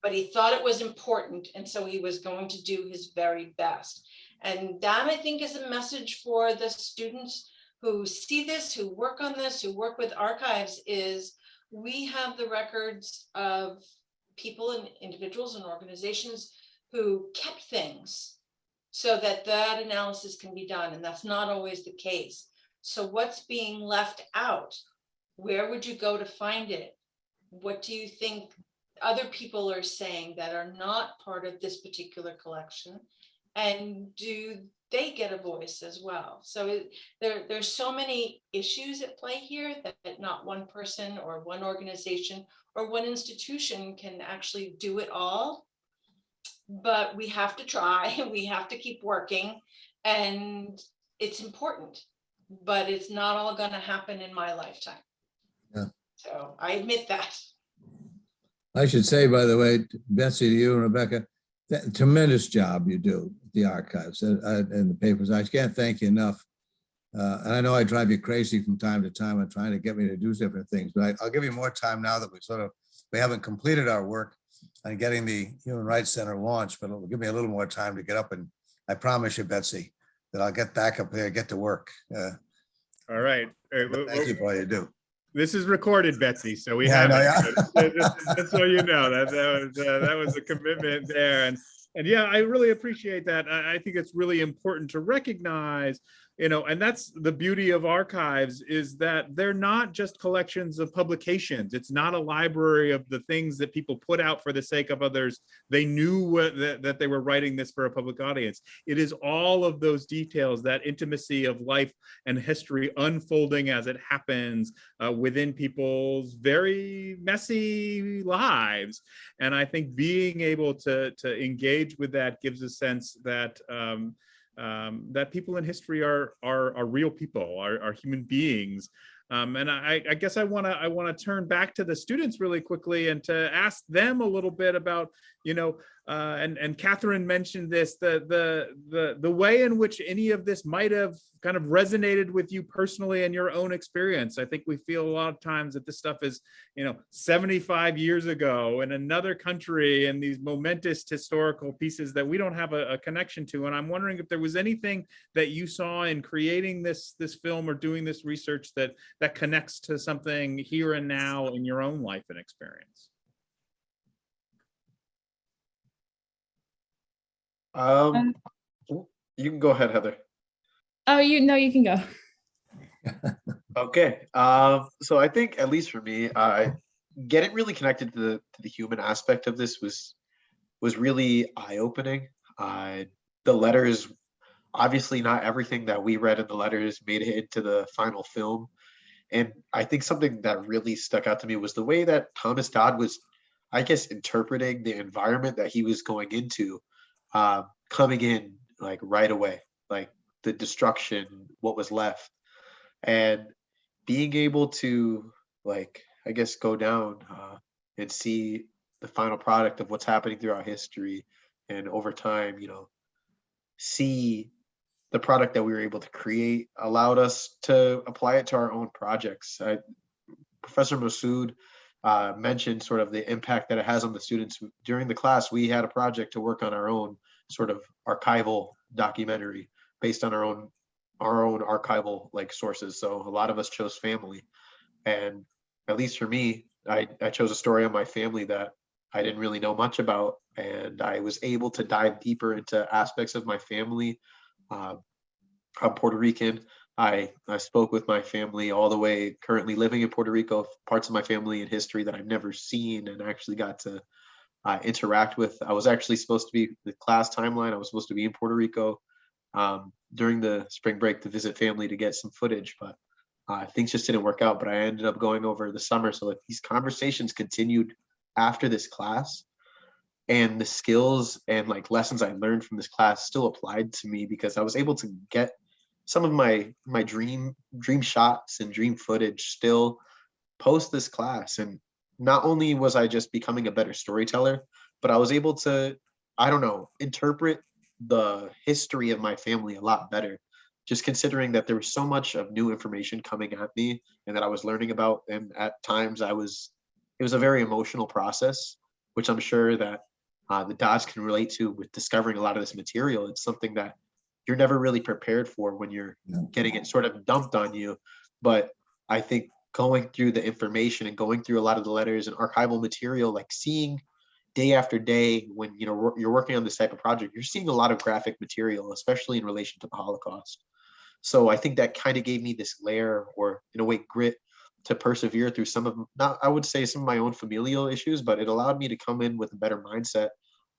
but he thought it was important. And so he was going to do his very best. And that, I think, is a message for the students who see this, who work on this, who work with archives, is we have the records of people and individuals and organizations who kept things so that that analysis can be done. And that's not always the case. So what's being left out? Where would you go to find it? What do you think other people are saying that are not part of this particular collection? And do they get a voice as well? So there's so many issues at play here that not one person or one organization or one institution can actually do it all. But we have to try, we have to keep working, and it's important, but it's not all going to happen in my lifetime. Yeah. So I admit that. I should say, by the way, Betsy, to you and Rebecca, that tremendous job you do at the archives and the papers. I can't thank you enough. And I know I drive you crazy from time to time on trying to get me to do different things, but I'll give you more time now that we haven't completed our work on getting the Human Rights Center launched, but it'll give me a little more time to get up, and I promise you, Betsy, that I'll get back up there, get to work. All right. Thank you for all you do. This is recorded, Betsy, so we Yeah, have I know, it. Just so you know, that was a commitment there. And yeah, I really appreciate that. I think it's really important to recognize, you know, and that's the beauty of archives, is that they're not just collections of publications. It's not a library of the things that people put out for the sake of others. They knew that they were writing this for a public audience. It is all of those details, that intimacy of life and history unfolding as it happens within people's very messy lives. And I think being able to engage with that gives a sense that that people in history are real people, are human beings. And I guess I want to turn back to the students really quickly and to ask them a little bit about, you know, and Catherine mentioned this, the way in which any of this might have kind of resonated with you personally and your own experience. I think we feel a lot of times that this stuff is, you know, 75 years ago in another country, and these momentous historical pieces that we don't have a connection to. And I'm wondering if there was anything that you saw in creating this film or doing this research that connects to something here and now in your own life and experience. You can go ahead, Heather. Oh, you can go. Okay. So I think, at least for me, getting really connected to the human aspect of this was really eye-opening. The letters, obviously not everything that we read in the letters made it into the final film. And I think something that really stuck out to me was the way that Thomas Dodd was, I guess, interpreting the environment that he was going into, coming in like right away, like the destruction, what was left, and being able to, like, I guess, go down and see the final product of what's happening throughout history, and over time, see the product that we were able to create allowed us to apply it to our own projects. Professor Masud mentioned sort of the impact that it has on the students. During the class, we had a project to work on our own sort of archival documentary based on our own archival like sources. So a lot of us chose family, and at least for me, I chose a story on my family that I didn't really know much about, and I was able to dive deeper into aspects of my family. I'm Puerto Rican. I spoke with my family all the way currently living in Puerto Rico, parts of my family and history that I've never seen and actually got to interact with. I was actually supposed to be, the class timeline, I was supposed to be in Puerto Rico during the spring break to visit family to get some footage, but things just didn't work out. But I ended up going over the summer. So like, these conversations continued after this class, and the skills and like lessons I learned from this class still applied to me, because I was able to get some of my dream shots and dream footage still post this class. And not only was I just becoming a better storyteller, but I was able to, I don't know, interpret the history of my family a lot better, just considering that there was so much of new information coming at me and that I was learning about. And at times it was a very emotional process, which I'm sure that the Dodds can relate to with discovering a lot of this material. It's something that you're never really prepared for when you're getting it sort of dumped on you. But I think going through the information and going through a lot of the letters and archival material, like seeing day after day when you're working on this type of project, you're seeing a lot of graphic material, especially in relation to the Holocaust. So I think that kind of gave me this layer, or in a way grit, to persevere through some of, not, I would say, some of my own familial issues, but it allowed me to come in with a better mindset,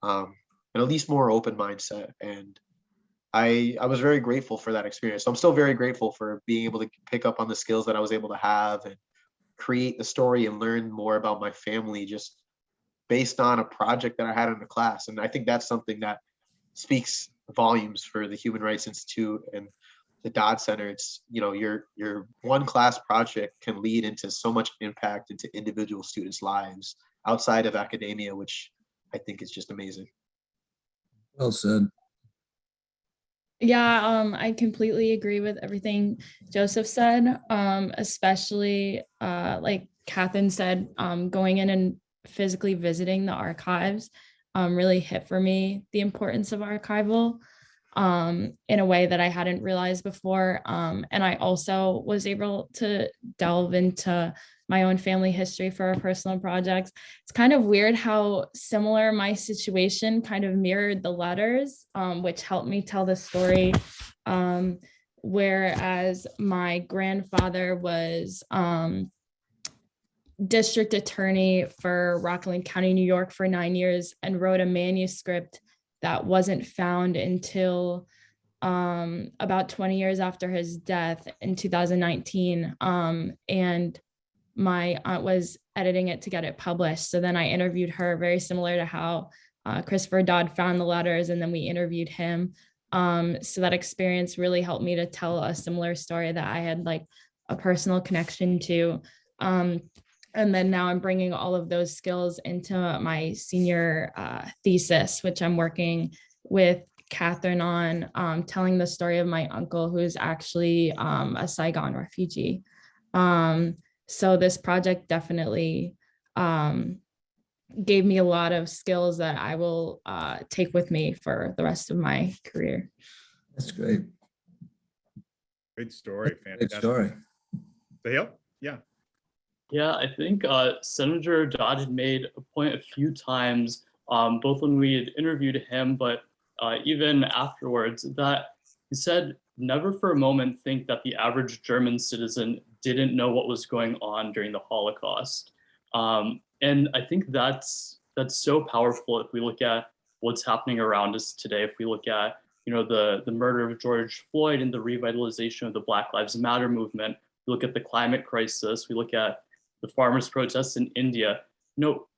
and at least more open mindset. And I was very grateful for that experience. So I'm still very grateful for being able to pick up on the skills that I was able to have and create the story and learn more about my family just based on a project that I had in the class. And I think that's something that speaks volumes for the Human Rights Institute and the Dodd Center. It's, your one class project can lead into so much impact into individual students' lives outside of academia, which I think is just amazing. Well said. Yeah, I completely agree with everything Joseph said, especially like Catherine said, going in and physically visiting the archives really hit for me the importance of archival in a way that I hadn't realized before. And I also was able to delve into my own family history for our personal projects. It's kind of weird how similar my situation kind of mirrored the letters, which helped me tell the story. Whereas my grandfather was district attorney for Rockland County, New York for 9 years, and wrote a manuscript that wasn't found until about 20 years after his death in 2019. And my aunt was editing it to get it published. So then I interviewed her, very similar to how Christopher Dodd found the letters, and then we interviewed him. So that experience really helped me to tell a similar story that I had like a personal connection to. And then now I'm bringing all of those skills into my senior thesis, which I'm working with Catherine on, telling the story of my uncle, who is actually a Saigon refugee. So this project definitely gave me a lot of skills that I will take with me for the rest of my career. That's great. Great story. Fantastic. Great story. Sahil? Yeah. Yeah, I think Senator Dodd had made a point a few times, both when we had interviewed him, but even afterwards, that he said, never for a moment think that the average German citizen didn't know what was going on during the Holocaust. And I think that's so powerful if we look at what's happening around us today. If we look at, the murder of George Floyd and the revitalization of the Black Lives Matter movement, we look at the climate crisis, we look at the farmers' protests in India.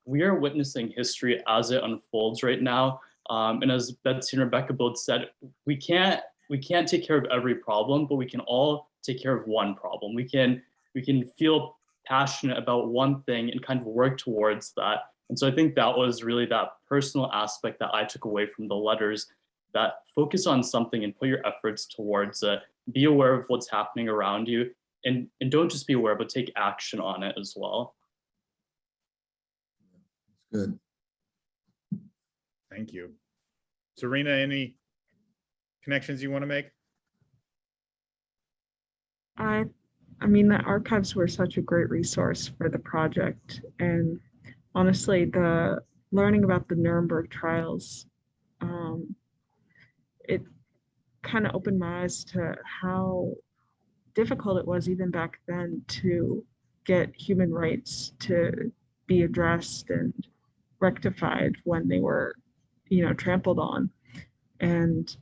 We are witnessing history as it unfolds right now. And as Betsy and Rebecca both said, we can't take care of every problem, but we can all take care of one problem. We can feel passionate about one thing and kind of work towards that. And so I think that was really that personal aspect that I took away from the letters, that focus on something and put your efforts towards it. Be aware of what's happening around you, and don't just be aware, but take action on it as well. Good. Thank you. Serena, any connections you want to make? I mean, the archives were such a great resource for the project. And honestly, the learning about the Nuremberg trials, it kind of opened my eyes to how difficult it was even back then to get human rights to be addressed and rectified when they were, trampled on. And,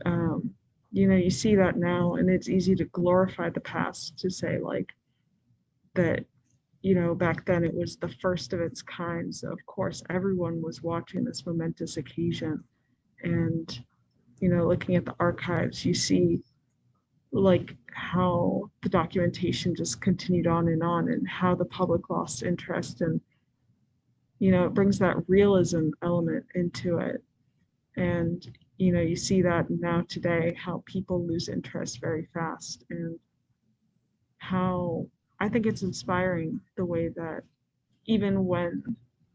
you see that now, and it's easy to glorify the past, to say like that, back then it was the first of its kind. So of course, everyone was watching this momentous occasion. And, looking at the archives, you see like how the documentation just continued on, and how the public lost interest. And, it brings that realism element into it. And, you see that now today, how people lose interest very fast, and how I think it's inspiring the way that even when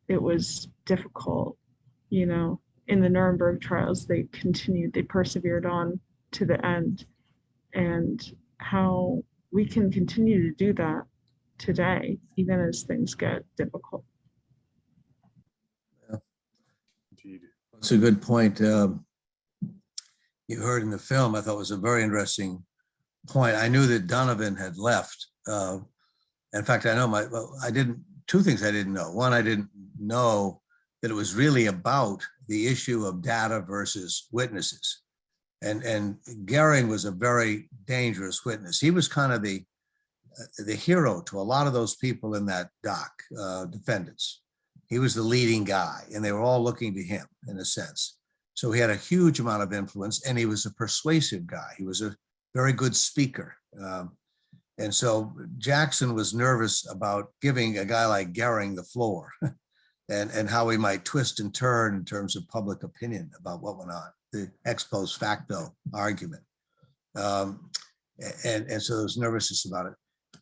it was difficult, in the Nuremberg trials, they persevered on to the end, and how we can continue to do that today, even as things get difficult. That's a good point. You heard in the film, I thought was a very interesting point. I knew that Donovan had left. In fact, two things I didn't know. One, I didn't know that it was really about the issue of data versus witnesses. And Goering was a very dangerous witness. He was kind of the hero to a lot of those people in that dock, defendants. He was the leading guy, and they were all looking to him in a sense. So he had a huge amount of influence, and he was a persuasive guy. He was a very good speaker. And so Jackson was nervous about giving a guy like Goering the floor and how he might twist and turn in terms of public opinion about what went on, the ex post facto argument. And so there was nervousness about it.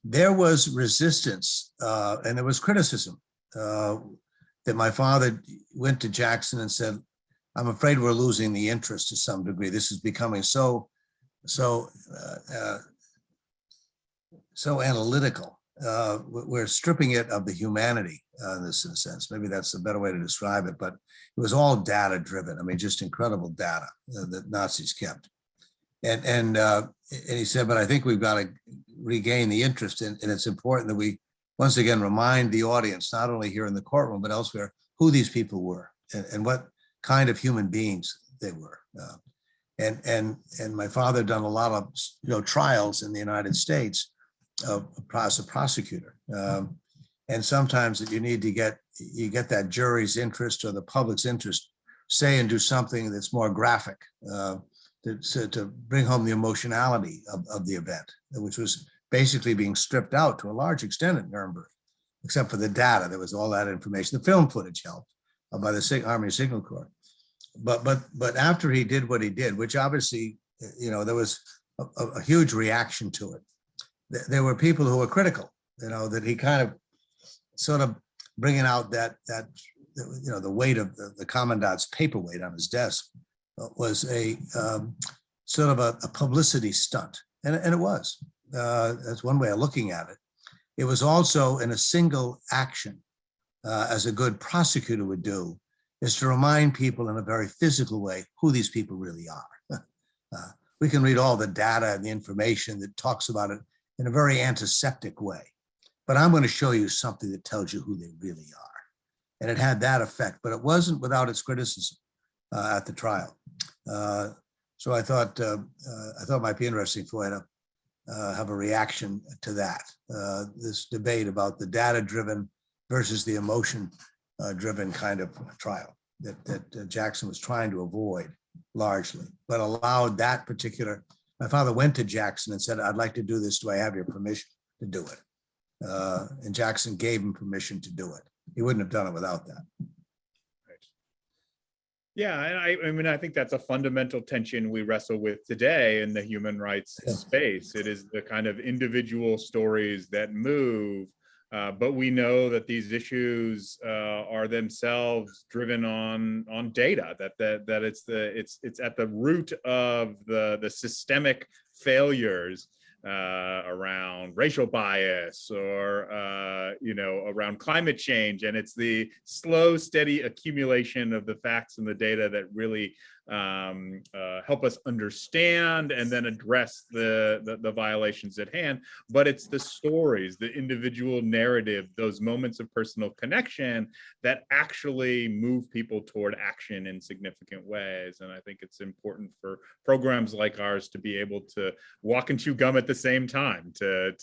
There was resistance and there was criticism that my father went to Jackson and said, "I'm afraid we're losing the interest to some degree. This is becoming so analytical. We're stripping it of the humanity in this sense. Maybe that's a better way to describe it, but it was all data driven. I mean, just incredible data that Nazis kept." And he said, "But I think we've got to regain the interest, and it's important that we once again remind the audience, not only here in the courtroom, but elsewhere, who these people were and what kind of human beings they were." And my father done a lot of trials in the United States as a prosecutor, and sometimes that you need to get that jury's interest or the public's interest, say and do something that's more graphic to bring home the emotionality of the event, which was basically being stripped out to a large extent at Nuremberg, except for the data. There was all that information. The film footage helped by the Army Signal Corps. But after he did what he did, which obviously, there was a huge reaction to it. There were people who were critical, that he kind of sort of bringing out that the weight of the commandant's paperweight on his desk was a sort of a publicity stunt. And it was. That's one way of looking at it. It was also in a single action, as a good prosecutor would do, is to remind people in a very physical way who these people really are. We can read all the data and the information that talks about it in a very antiseptic way. but I'm going to show you something that tells you who they really are. And it had that effect, but it wasn't without its criticism at the trial. So I thought it might be interesting for you to have a reaction to that, this debate about the data-driven versus the emotion-driven kind of trial that Jackson was trying to avoid largely, but allowed that particular. My father went to Jackson and said, "I'd like to do this. Do I have your permission to do it?" And Jackson gave him permission to do it. He wouldn't have done it without that. Yeah, and I mean, I think that's a fundamental tension we wrestle with today in the human rights space. It is the kind of individual stories that move, but we know that these issues are themselves driven on data. That it's at the root of the systemic failures around racial bias or around climate change, and it's the slow, steady accumulation of the facts and the data that really help us understand and then address the violations at hand. But it's the stories, the individual narrative, those moments of personal connection that actually move people toward action in significant ways. And I think it's important for programs like ours to be able to walk and chew gum at the same time, to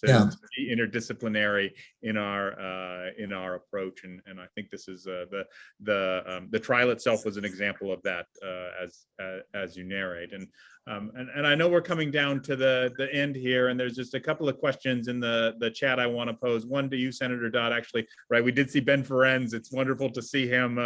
be interdisciplinary in our approach. And I think this is the trial itself was an example of that, as you narrate. And I know we're coming down to the end here, and there's just a couple of questions in the chat I want to pose. One to you, Senator Dodd, actually, right? We did see Ben Ferenz. It's wonderful to see him.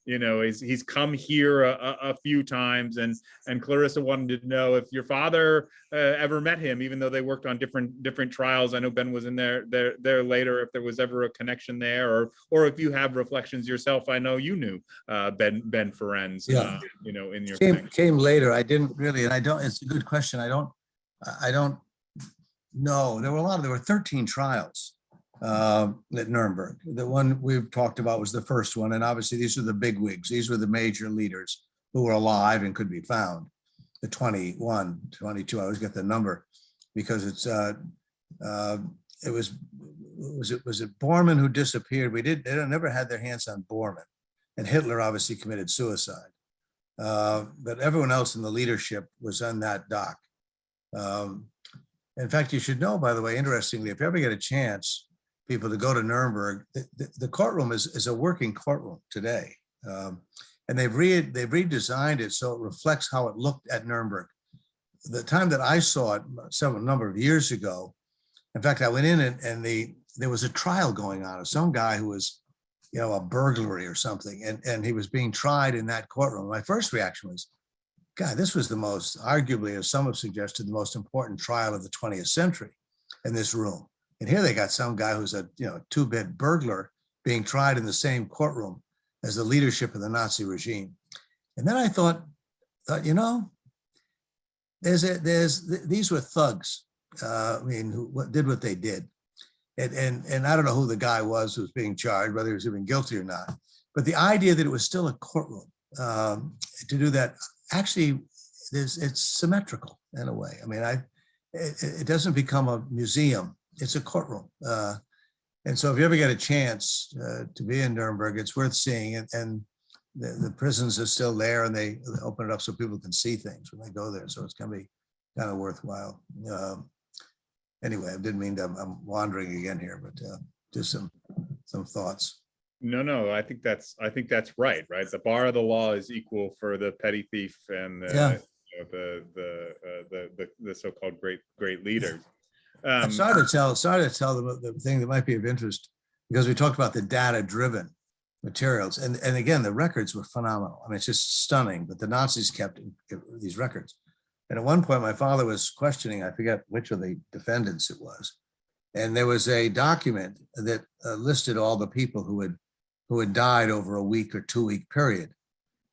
He's come here a few times, and Clarissa wanted to know if your father ever met him, even though they worked on different trials. I know Ben was in there later. If there was ever a connection there, or if you have reflections yourself. I know you knew Ben Ferenz. In your came later. I didn't really, and I don't. It's a good question. I don't know. There were 13 trials at Nuremberg. The one we've talked about was the first one, and obviously these are the big wigs. These were the major leaders who were alive and could be found. The 21, 22. I always get the number because it's was it Bormann who disappeared? They never had their hands on Bormann, and Hitler obviously committed suicide. But everyone else in the leadership was on that dock. In fact, you should know, by the way, interestingly, if you ever get a chance, people, to go to Nuremberg, the courtroom is a working courtroom today. And they've redesigned it so it reflects how it looked at Nuremberg. The time that I saw it, a number of years ago, in fact, I went in and there was a trial going on of some guy who was, a burglary or something, and he was being tried in that courtroom. My first reaction was, God, this was the most, arguably, as some have suggested, the most important trial of the 20th century in this room. And here they got some guy who's a two-bit burglar being tried in the same courtroom as the leadership of the Nazi regime. And then I thought, these were thugs. Who did what they did. And I don't know who the guy was who was being charged, whether he was even guilty or not. But the idea that it was still a courtroom to do that, actually, it's symmetrical in a way. It doesn't become a museum; it's a courtroom. And so, if you ever get a chance to be in Nuremberg, it's worth seeing. And the prisons are still there, and they open it up so people can see things when they go there. So it's going to be kind of worthwhile. Anyway, I didn't mean to, I'm wandering again here, but just some thoughts. No, I think that's right. The bar of the law is equal for the petty thief and the so-called great leaders. I'm sorry to tell the thing that might be of interest, because we talked about the data-driven materials, and again, the records were phenomenal. It's just stunning that the Nazis kept these records. And at one point, my father was questioning, I forget which of the defendants it was, and there was a document that listed all the people who had died over a week or 2 week period.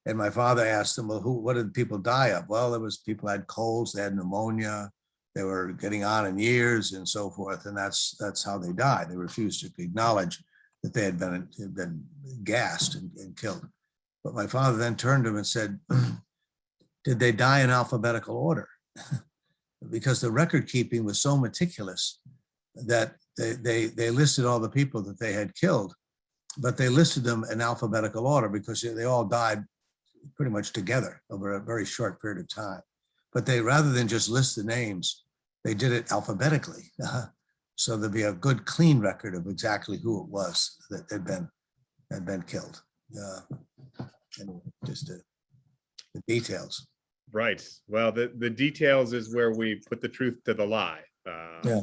And my father asked them, well, what did people die of? Well, there was people had colds, they had pneumonia, they were getting on in years and so forth, and that's how they died. They refused to acknowledge that they had been gassed and killed. But my father then turned to him and said, did they die in alphabetical order? Because the record keeping was so meticulous that they listed all the people that they had killed, but they listed them in alphabetical order because they all died pretty much together over a very short period of time. But they, rather than just list the names, they did it alphabetically. So there'd be a good, clean record of exactly who it was that had been killed. And just the details. Right. Well, the details is where we put the truth to the lie. Yeah.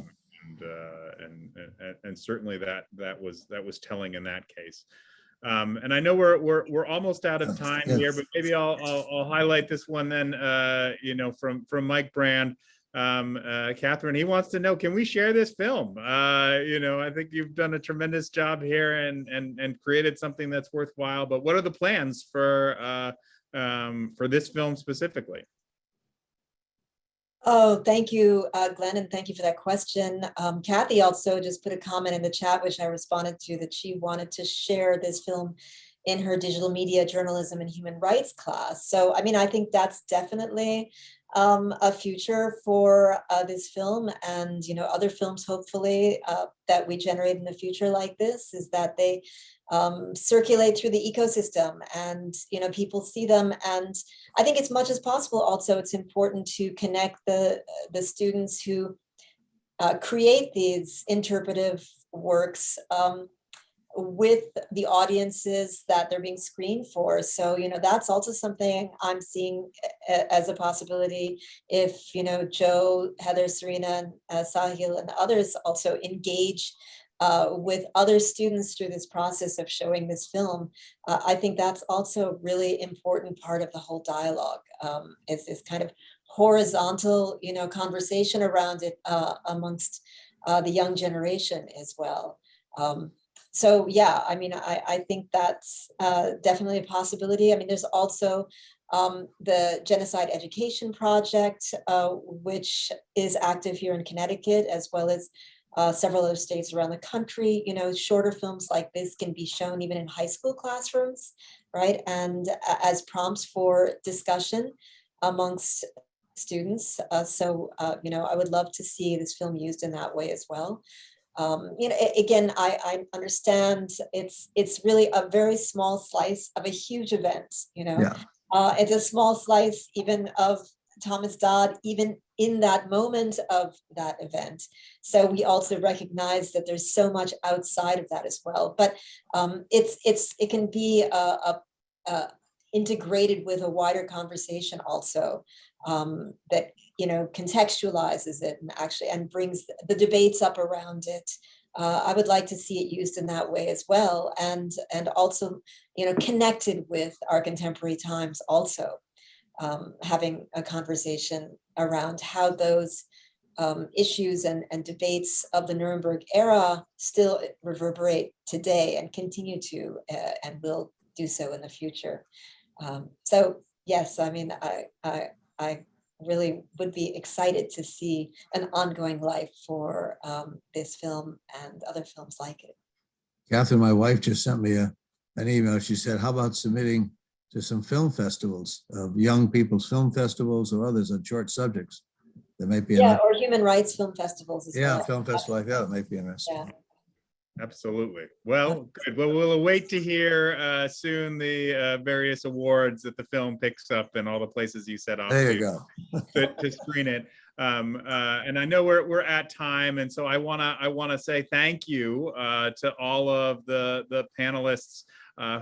And certainly that was telling in that case. And I know we're almost out of time here, but maybe I'll highlight this one then. From Mike Brand, Catherine, he wants to know, can we share this film? I think you've done a tremendous job here and created something that's worthwhile. But what are the plans for this film specifically? Oh, thank you, Glenn, and thank you for that question. Kathy also just put a comment in the chat, which I responded to, that she wanted to share this film in her digital media journalism and human rights class. So, I mean, I think that's definitely a future for this film, and other films, hopefully, that we generate in the future like this, is that they circulate through the ecosystem and people see them. And I think as much as possible also it's important to connect the students who create these interpretive works with the audiences that they're being screened for. So that's also something I'm seeing as a possibility if Joe, Heather, Serena, and Sahil and others also engage with other students through this process of showing this film. I think that's also a really important part of the whole dialogue, is this kind of horizontal, conversation around it amongst the young generation as well. So yeah, I mean, I think that's definitely a possibility. I mean, there's also the Genocide Education Project, which is active here in Connecticut, as well as several other states around the country. Shorter films like this can be shown even in high school classrooms, right? And as prompts for discussion amongst students. So I would love to see this film used in that way as well. Again, I understand it's really a very small slice of a huge event. It's a small slice even of Thomas Dodd, even in that moment of that event. So we also recognize that there's so much outside of that as well. But it can be integrated with a wider conversation also, that contextualizes it and brings the debates up around it. I would like to see it used in that way as well, and also connected with our contemporary times also. Having a conversation around how those issues and debates of the Nuremberg era still reverberate today and continue to and will do so in the future. So yes, I mean, I really would be excited to see an ongoing life for this film and other films like it. Catherine, my wife, just sent me an email. She said, how about submitting to some film festivals, of young people's film festivals or others on short subjects that might be or human rights film festivals as well. Yeah, film festival like that might be interesting. Yeah. Absolutely. Well, good. Well, we'll await to hear soon the various awards that the film picks up in all the places you set off there you go. to screen it. And I know we're at time, and so I wanna say thank you to all of the panelists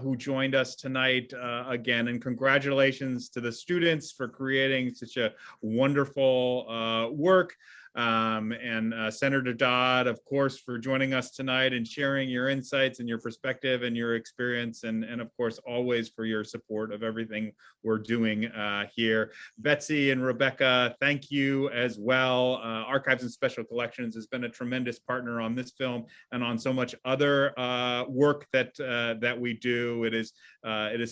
who joined us tonight again, and congratulations to the students for creating such a wonderful work. And Senator Dodd, of course, for joining us tonight and sharing your insights and your perspective and your experience, and of course, always for your support of everything we're doing here. Betsy and Rebecca, thank you as well. Archives and Special Collections has been a tremendous partner on this film and on so much other work that we do. It is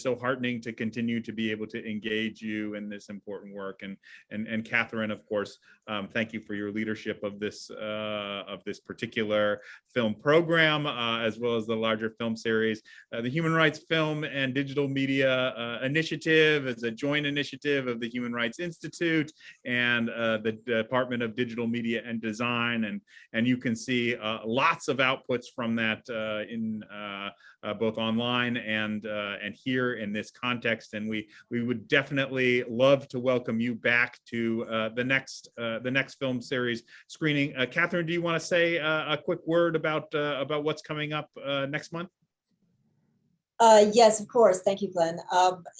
so heartening to continue to be able to engage you in this important work. And Catherine, of course, thank you for your leadership of this particular film program, as well as the larger film series. The Human Rights Film and Digital Media Initiative is a joint initiative of the Human Rights Institute and the Department of Digital Media and Design, and you can see lots of outputs from that in both online and here in this context. And we would definitely love to welcome you back to the next film series screening. Catherine, do you want to say a quick word about what's coming up next month? Yes, of course. Thank you, Glenn.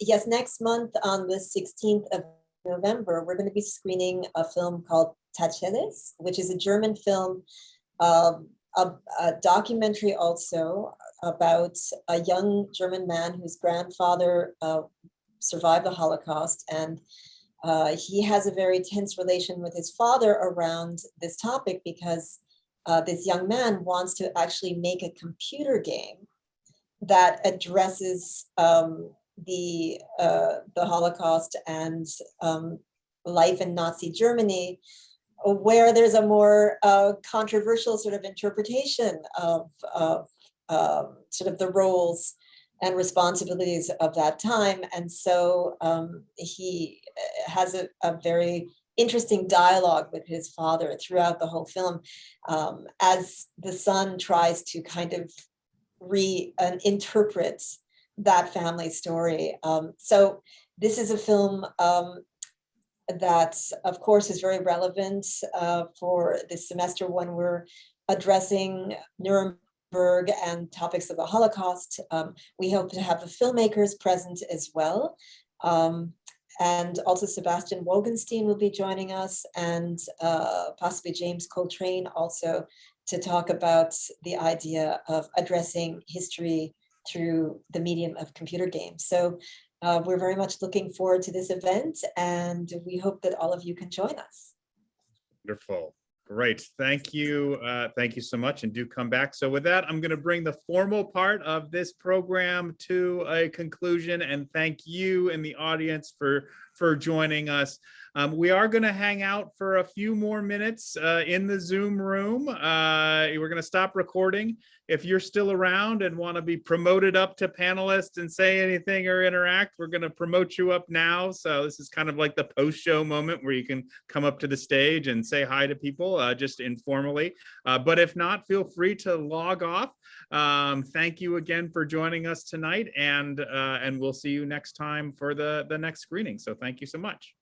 Yes, next month on the 16th of November, we're going to be screening a film called Tacheles, which is a German film, a documentary also about a young German man whose grandfather survived the Holocaust, and he has a very tense relation with his father around this topic because this young man wants to actually make a computer game that addresses the Holocaust and life in Nazi Germany, where there's a more controversial sort of interpretation of sort of the roles and responsibilities of that time. And so he has a very interesting dialogue with his father throughout the whole film, as the son tries to kind of reinterpret that family story. So this is a film that, of course, is very relevant for this semester when we're addressing Nuremberg and topics of the Holocaust. We hope to have the filmmakers present as well. And also Sebastian Wogenstein will be joining us, and possibly James Coltrane also, to talk about the idea of addressing history through the medium of computer games. So we're very much looking forward to this event, and we hope that all of you can join us. Wonderful. Great. Thank you. Thank you so much, and do come back. So with that, I'm going to bring the formal part of this program to a conclusion, and thank you in the audience for joining us. We are going to hang out for a few more minutes in the Zoom room. We're going to stop recording. If you're still around and want to be promoted up to panelists and say anything or interact, we're going to promote you up now. So this is kind of like the post-show moment where you can come up to the stage and say hi to people just informally. But if not, feel free to log off. Thank you again for joining us tonight, and we'll see you next time for the next screening. So thank you so much.